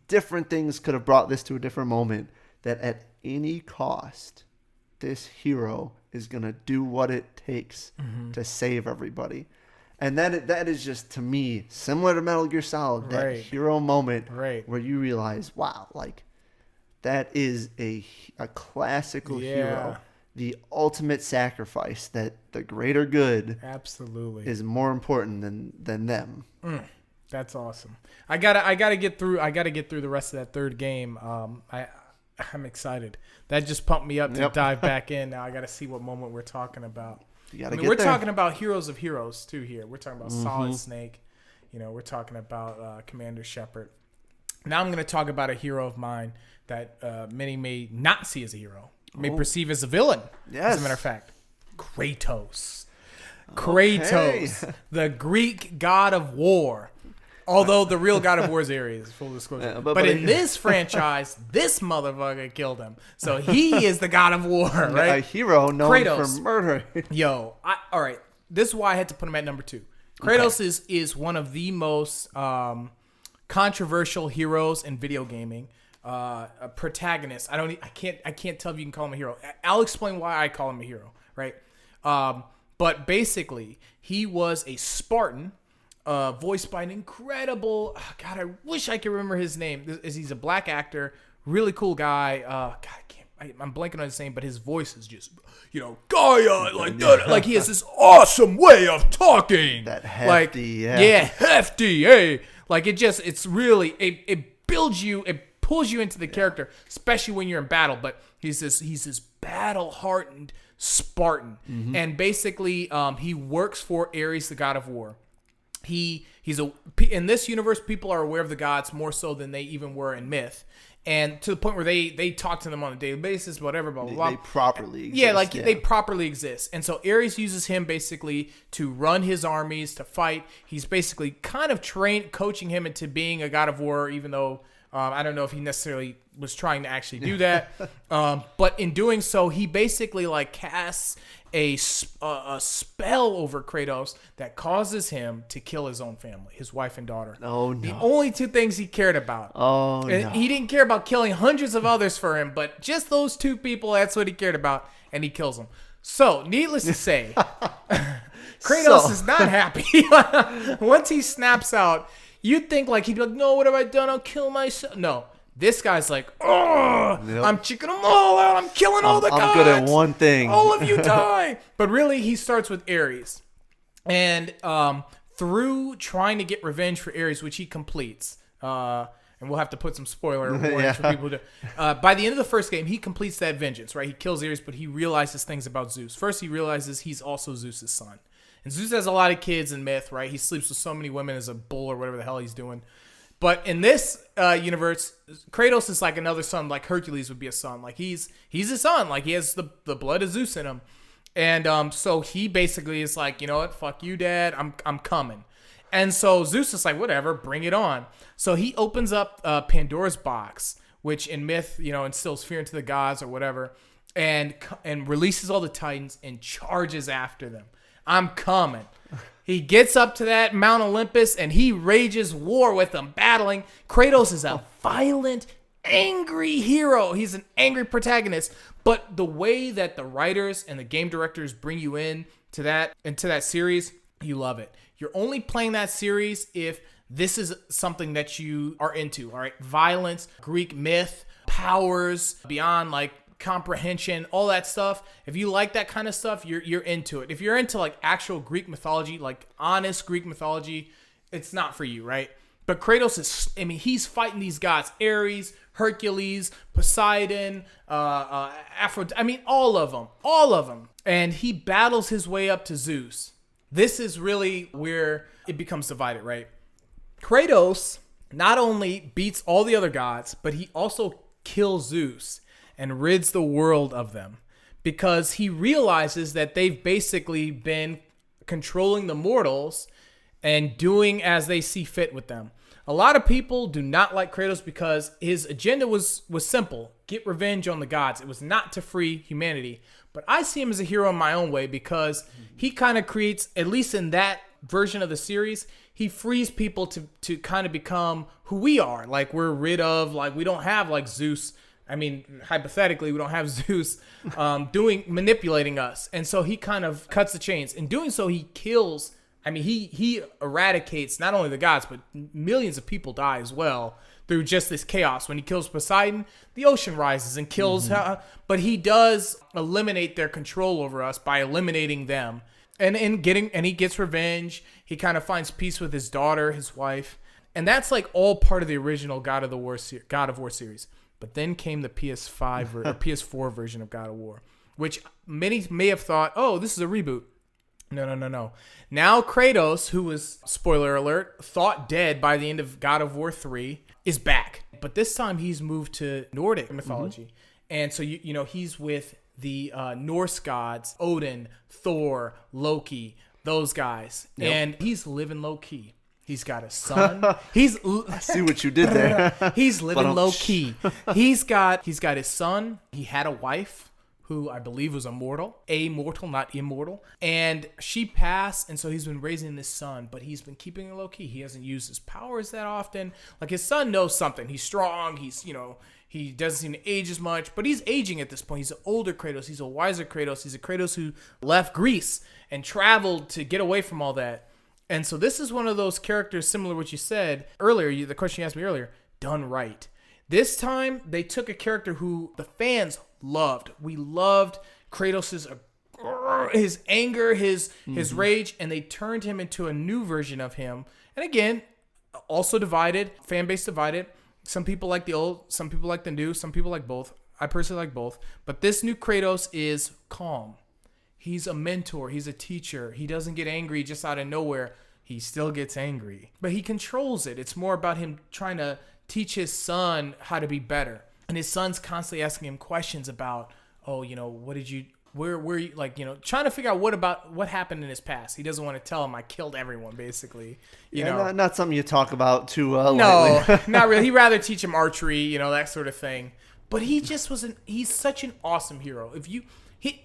different things could have brought this to a different moment, that at any cost, this hero is going to do what it takes to save everybody. And that is just, to me, similar to Metal Gear Solid, that hero moment where you realize, wow, like, that is a classical hero. The ultimate sacrifice, that the greater good is more important than them. That's awesome. I gotta get through the rest of that third game. I'm excited. That just pumped me up to dive back in. Now I got to see what moment we're talking about. We're talking about heroes of heroes too here. We're talking about Solid Snake. We're talking about Commander Shepard. Now I'm going to talk about a hero of mine that many may not see as a hero, may perceive as a villain. Yes. As a matter of fact, Kratos. Kratos, the Greek god of war. Although the real God of War is Ares, full disclosure. But in this franchise, this motherfucker killed him. So he is the God of War, right? A hero known Kratos. for murder. All right. This is why I had to put him at number 2. Kratos is one of the most controversial heroes in video gaming. A protagonist. I can't tell if you can call him a hero. I'll explain why I call him a hero, right? But basically, he was a Spartan. Voiced by an incredible, God, I wish I could remember his name. He's a black actor, really cool guy. I'm blanking on his name, but his voice is just, Gaia, like that. Like he has this awesome way of talking. That hefty, hefty, hey. Like it builds you, it pulls you into the character, especially when you're in battle. But he's this battle-hardened Spartan, and basically, he works for Ares, the god of war. In this universe, people are aware of the gods more so than they even were in myth, and to the point where they talk to them on a daily basis, whatever, blah blah blah. They properly exist. They properly exist, and so Ares uses him basically to run his armies, to fight. He's basically kind of coaching him into being a god of war, even though I don't know if he necessarily was trying to actually do that. But in doing so, he basically like casts a spell over Kratos that causes him to kill his own family, his wife and daughter. Oh, no. The only two things he cared about. Oh, no. He didn't care about killing hundreds of others for him, but just those two people, that's what he cared about, and he kills them. So, needless to say, Kratos is not happy. Once he snaps out, you'd think like he'd be like, no, what have I done? I'll kill myself. No. This guy's like, oh, I'm checking them all out. I'm killing all the gods. I'm good at one thing. All of you die. But really, he starts with Ares. And through trying to get revenge for Ares, which he completes, and and we'll have to put some spoiler warnings for people to. By the end of the first game, he completes that vengeance, right? He kills Ares, but he realizes things about Zeus. First, he realizes he's also Zeus's son. And Zeus has a lot of kids in myth, right? He sleeps with so many women as a bull or whatever the hell he's doing. But in this universe, Kratos is like another son, like Hercules would be a son. Like he's a son. Like he has the blood of Zeus in him. And so he basically is like, you know what? Fuck you, Dad. I'm coming. And so Zeus is like, whatever, bring it on. So he opens up Pandora's box, which in myth, instills fear into the gods or whatever, and releases all the Titans and charges after them. I'm coming. He gets up to that Mount Olympus and he rages war with them, battling. Kratos is a violent, angry hero. He's an angry protagonist. But the way that the writers and the game directors bring you into that series, you love it. You're only playing that series if this is something that you are into, all right? Violence, Greek myth, powers beyond like comprehension, all that stuff. If you like that kind of stuff, you're into it. If you're into like actual Greek mythology, like honest Greek mythology, it's not for you, right? But Kratos he's fighting these gods, Ares, Hercules, Poseidon, Aphrodite, all of them. And he battles his way up to Zeus. This is really where it becomes divided, right? Kratos not only beats all the other gods, but he also kills Zeus and rids the world of them because he realizes that they've basically been controlling the mortals and doing as they see fit with them. A lot of people do not like Kratos because his agenda was simple. Get revenge on the gods. It was not to free humanity. But I see him as a hero in my own way because he kind of creates, at least in that version of the series, he frees people to kind of become who we are. Like we're rid of, like we don't have like Zeus. Hypothetically, we don't have Zeus manipulating us. And so he kind of cuts the chains. In doing so, he kills, he eradicates not only the gods, but millions of people die as well through just this chaos. When he kills Poseidon, the ocean rises and kills her. But he does eliminate their control over us by eliminating them. And he gets revenge. He kind of finds peace with his daughter, his wife. And that's like all part of the original God of War series. But then came the PS5 or PS4 version of God of War, which many may have thought, oh, this is a reboot. No. Now Kratos, who was, spoiler alert, thought dead by the end of God of War 3, is back. But this time he's moved to Nordic mythology. Mm-hmm. And so, he's with the Norse gods, Odin, Thor, Loki, those guys. Yep. And he's living low key. He's got a son. I see what you did there. He's living low key. He's got his son. He had a wife who I believe was immortal, not immortal. And she passed, and so he's been raising this son, but he's been keeping it low key. He hasn't used his powers that often. Like his son knows something. He's strong. He doesn't seem to age as much, but he's aging at this point. He's an older Kratos. He's a wiser Kratos. He's a Kratos who left Greece and traveled to get away from all that. And so this is one of those characters, similar to what you said earlier, the question you asked me earlier, done right. This time, they took a character who the fans loved. We loved Kratos' his anger, his rage, and they turned him into a new version of him. And again, also divided, fan base divided. Some people like the old, some people like the new, some people like both. I personally like both. But this new Kratos is calm. He's a mentor. He's a teacher. He doesn't get angry just out of nowhere. He still gets angry, but he controls it. It's more about him trying to teach his son how to be better. And his son's constantly asking him questions about, what did you, where you, trying to figure out what happened in his past. He doesn't want to tell him I killed everyone, basically. Not something you talk about too No, not really. He'd rather teach him archery, that sort of thing. But he just he's such an awesome hero.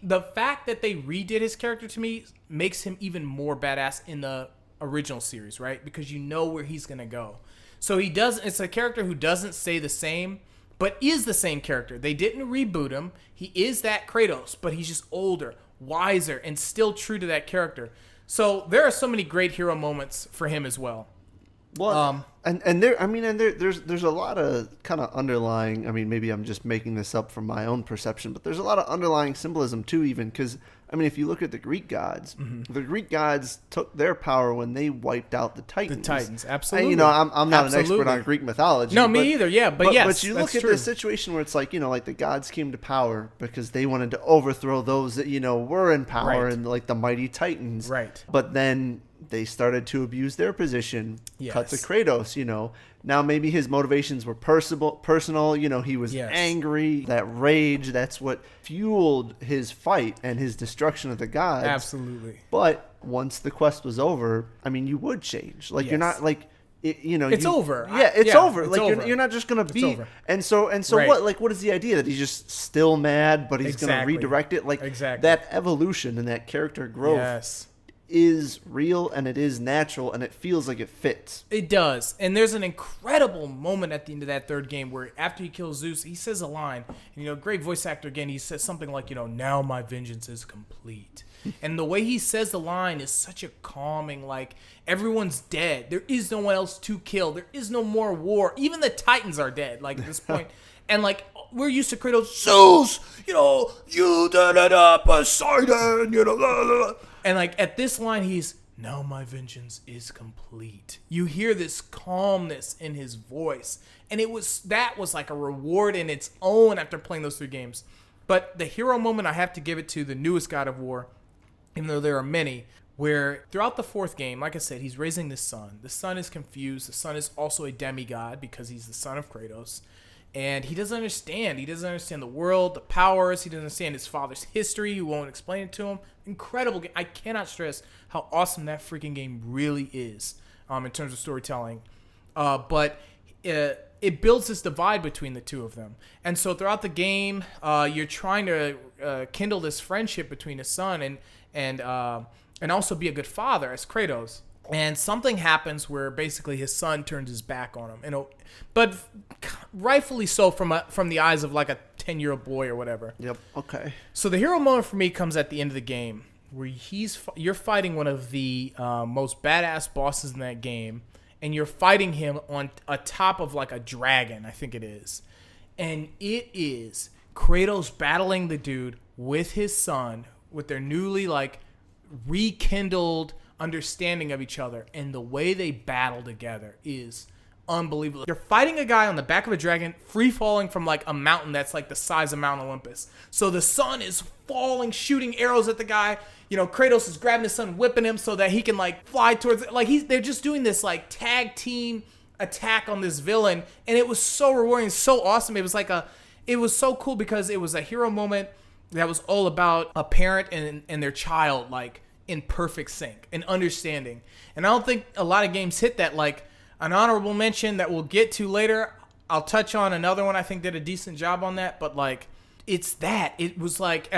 The fact that they redid his character to me makes him even more badass in the original series, right? Because you know where he's going to go. So it's a character who doesn't stay the same, but is the same character. They didn't reboot him. He is that Kratos, but he's just older, wiser, and still true to that character. So there are so many great hero moments for him as well. Well, there's a lot of kind of underlying. Maybe I'm just making this up from my own perception, but there's a lot of underlying symbolism too. Even because I mean, if you look at the Greek gods, the Greek gods took their power when they wiped out the Titans. The Titans, absolutely. And, I'm not an expert on Greek mythology. No, me either. Yeah, but yes, but you look at this situation where it's like, like the gods came to power because they wanted to overthrow those that were in power, and like the mighty Titans. Right. But then they started to abuse their position. Cut to Kratos. Now maybe his motivations were personal. He was angry. That rage, that's what fueled his fight and his destruction of the gods. Absolutely. But once the quest was over, I mean, you would change. Like you're not like it's over. Yeah, it's over. It's like over. You're not just gonna be. Over. And so right. What is the idea that he's just still mad, but he's gonna redirect it? Like that evolution and that character growth. Is real and it is natural and it feels like it fits. It does. And there's an incredible moment at the end of that third game where after he kills Zeus, he says a line, and, great voice actor again, he says something like, now my vengeance is complete. And the way he says the line is such a calming, like, everyone's dead. There is no one else to kill. There is no more war. Even the Titans are dead, like, at this point. And, like, we're used to Kratos, Zeus, you da-da-da, Poseidon, blah, blah, blah. And, like, at this line, he's, now my vengeance is complete. You hear this calmness in his voice. And that was like a reward in its own after playing those 3 games. But the hero moment, I have to give it to the newest God of War, even though there are many, where throughout the 4th game, like I said, he's raising the son. The son is confused. The son is also a demigod because he's the son of Kratos. And he doesn't understand. He doesn't understand the world, the powers. He doesn't understand his father's history. He won't explain it to him. Incredible game. I cannot stress how awesome that freaking game really is in terms of storytelling. But it builds this divide between the two of them. And so throughout the game, you're trying to kindle this friendship between his son and also be a good father as Kratos. And something happens where basically his son turns his back on him, but rightfully so from the eyes of like a 10-year-old boy or whatever. Yep. Okay. So the hero moment for me comes at the end of the game where you're fighting one of the most badass bosses in that game, and you're fighting him on top of like a dragon, I think it is, and it is Kratos battling the dude with his son with their newly like rekindled understanding of each other, and the way they battle together is unbelievable. You're fighting a guy on the back of a dragon, free falling from like a mountain that's like the size of Mount Olympus. So the son is falling, shooting arrows at the guy. Kratos is grabbing his son, whipping him so that he can like fly towards it. Like they're just doing this like tag team attack on this villain, and it was so rewarding, so awesome. It was so cool because it was a hero moment that was all about a parent and their child like in perfect sync and understanding. And I don't think a lot of games hit that. Like an honorable mention that we'll get to later, I'll touch on another one I think did a decent job on that, but like it was like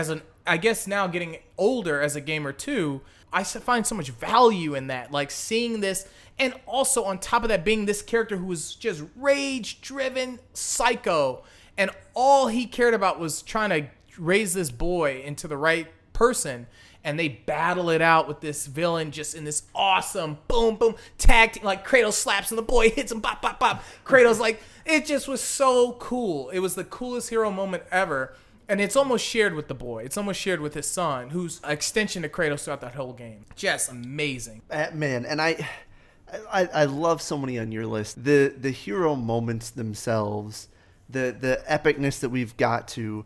I guess now getting older as a gamer too, I find so much value in that, like seeing this, and also on top of that being this character who was just rage driven psycho, and all he cared about was trying to raise this boy into the right person. And they battle it out with this villain just in this awesome boom, boom, tag team. Like Kratos slaps and the boy hits him, bop, bop, bop. Kratos, like, it just was so cool. It was the coolest hero moment ever. And it's almost shared with the boy. It's almost shared with his son, who's an extension to Kratos throughout that whole game. Just amazing. Man, and I love so many on your list. The hero moments themselves, the epicness that we've got to,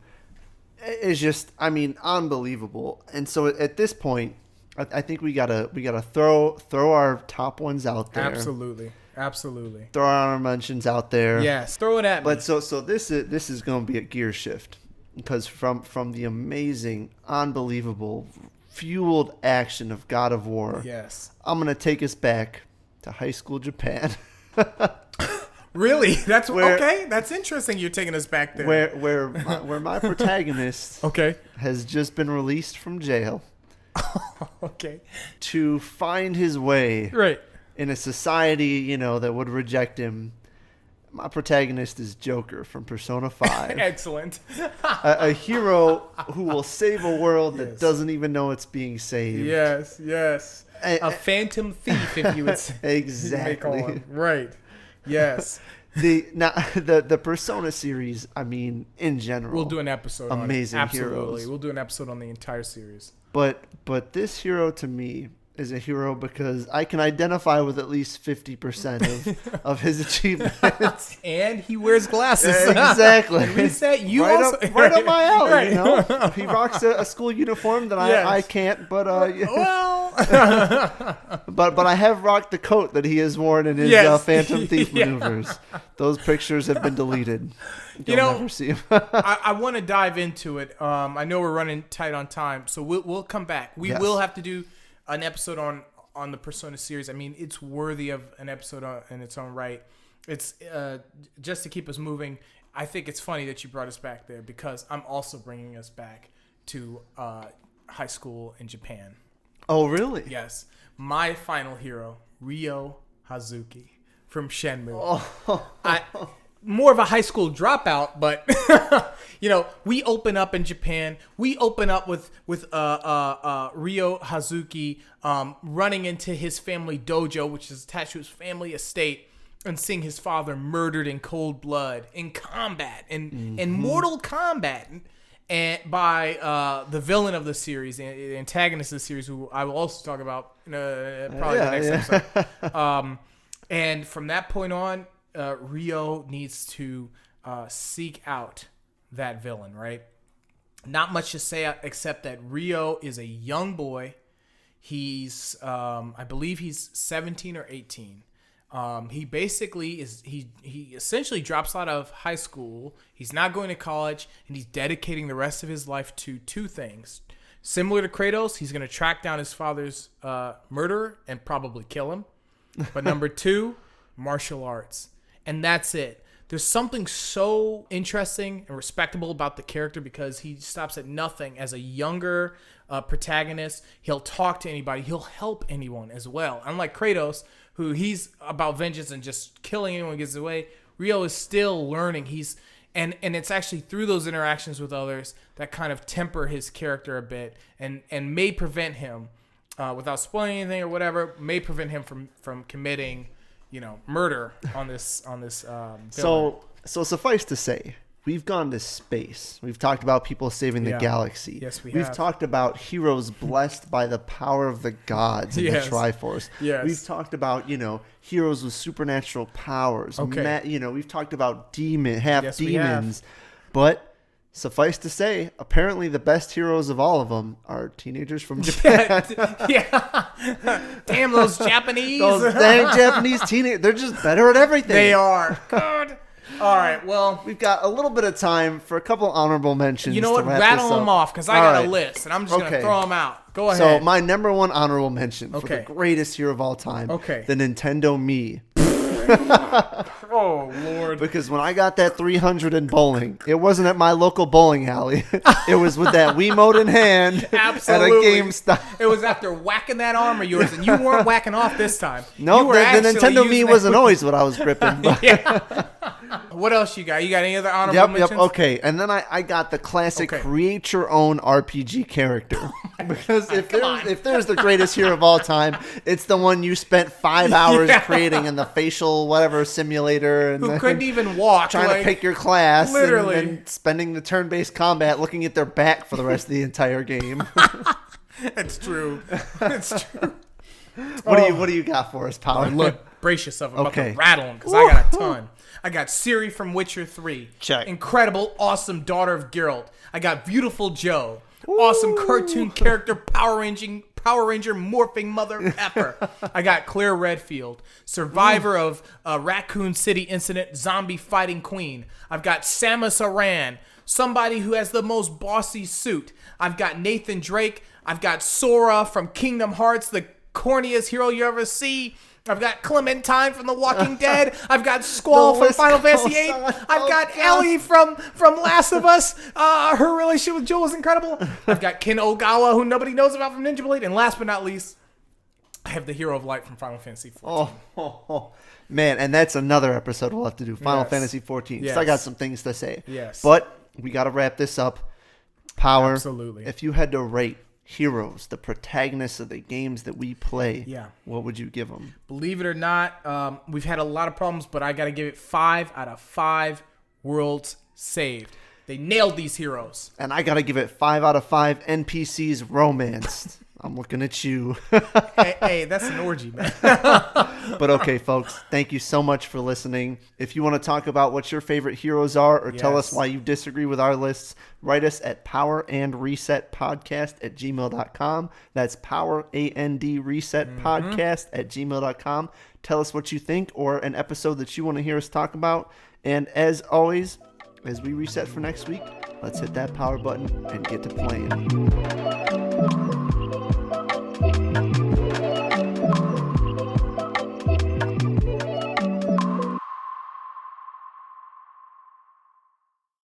is just, I mean, unbelievable. And so at this point, I think we gotta throw our top ones out there. Absolutely. Throw our mentions out there. Yes, throw it at me. But so this is going to be a gear shift, because from the amazing, unbelievable, fueled action of God of War. Yes, I'm gonna take us back to high school Japan. Really? That's okay. That's interesting. You're taking us back there. Where my protagonist has just been released from jail. Okay. To find his way in a society, that would reject him. My protagonist is Joker from Persona 5. Excellent. a hero who will save a world that doesn't even know it's being saved. Yes. A phantom thief, if you would say. Exactly. Right. Yes. The Persona series, I mean, in general, we'll do an episode. Amazing on it. Absolutely, heroes. We'll do an episode on the entire series. But this hero to me is a hero because I can identify with at least 50% of his achievements. And he wears glasses. Exactly. Reset, you right also... right up my alley, right. You know? He rocks a school uniform that I can't, but... well... but I have rocked the coat that he has worn in his Phantom Thief maneuvers. Those pictures have been deleted. You'll never see them. I want to dive into it. I know we're running tight on time, so we'll come back. We will have to do an episode on the Persona series. I mean, it's worthy of an episode in its own right. It's just to keep us moving. I think it's funny that you brought us back there because I'm also bringing us back to high school in Japan. Oh, really? Yes. My final hero, Ryo Hazuki from Shenmue. More of a high school dropout, but we open up in Japan. We open up with Ryo Hazuki running into his family dojo, which is attached to his family estate, and seeing his father murdered in cold blood, in combat, in mortal combat, and by the villain of the series, the antagonist of the series, who I will also talk about probably the next episode. And from that point on, Ryo needs to seek out that villain, right? Not much to say except that Ryo is a young boy. He's, I believe he's 17 or 18. He basically he essentially drops out of high school. He's not going to college, and he's dedicating the rest of his life to two things. Similar to Kratos, he's going to track down his father's murderer and probably kill him. But number two, martial arts. And that's it. There's something so interesting and respectable about the character because he stops at nothing. As a younger protagonist, he'll talk to anybody. He'll help anyone as well. Unlike Kratos, who he's about vengeance and just killing anyone who gets away, Ryo is still learning. And it's actually through those interactions with others that kind of temper his character a bit and may prevent him, without spoiling anything or whatever, may prevent him from committing murder on this So suffice to say, we've gone to space. We've talked about people saving the galaxy. Yes, We've talked about heroes blessed by the power of the gods in the Triforce. Yes. We've talked about, heroes with supernatural powers. Okay. We've talked about demons. But suffice to say, apparently the best heroes of all of them are teenagers from Japan. Damn those Japanese. Those dang Japanese teenagers. They're just better at everything. They are. Good. All right, well. We've got a little bit of time for a couple honorable mentions. You know what? Rattle them off because I got a list, and I'm just going to throw them out. Go ahead. So my number one honorable mention for the greatest hero of all time, the Nintendo Mii. Oh, Lord. Because when I got that 300 in bowling, it wasn't at my local bowling alley. It was with that Wiimote in hand Absolutely. at a GameStop. It was after whacking that arm of yours, and you weren't whacking off this time. No, the Nintendo Mii wasn't always what I was gripping. What else you got? You got any other honorable mentions? Yep, okay. And then I got the classic create your own RPG character. Because if there's the greatest hero of all time, it's the one you spent 5 hours creating in the facial whatever simulator and who couldn't even walk, trying to pick your class, literally, and spending the turn-based combat looking at their back for the rest of the entire game. It's true. It's true. What do you got for us, Power? Look, brace yourself. I'm about to rattle them because I got a ton. I got Ciri from Witcher 3. Check. Incredible, awesome daughter of Geralt. I got Beautiful Joe. Awesome cartoon character, Power Ranger morphing mother effer. I got Claire Redfield, survivor of Raccoon City incident, zombie fighting queen. I've got Samus Aran, somebody who has the most bossy suit. I've got Nathan Drake. I've got Sora from Kingdom Hearts, the corniest hero you ever see. I've got Clementine from The Walking Dead. I've got Squall from Final Fantasy VIII. I've got Ellie from Last of Us. Her relationship with Joel is incredible. I've got Ken Ogawa, who nobody knows about from Ninja Blade. And last but not least, I have the Hero of Light from Final Fantasy XIV. Man, and that's another episode we'll have to do. Final Fantasy XIV. Yes. So I got some things to say. Yes. But we got to wrap this up. Power. Absolutely. If you had to rate heroes, the protagonists of the games that we play, what would you give them? Believe it or not, we've had a lot of problems, but I got to give it 5 out of 5 worlds saved. They nailed these heroes. And I got to give it 5 out of 5 NPCs romanced. I'm looking at you. hey, that's an orgy, man. But okay, folks, thank you so much for listening. If you want to talk about what your favorite heroes are or tell us why you disagree with our lists, write us at powerandresetpodcast@gmail.com. That's powerandresetpodcast@gmail.com. Tell us what you think or an episode that you want to hear us talk about. And as always, as we reset for next week, let's hit that power button and get to playing.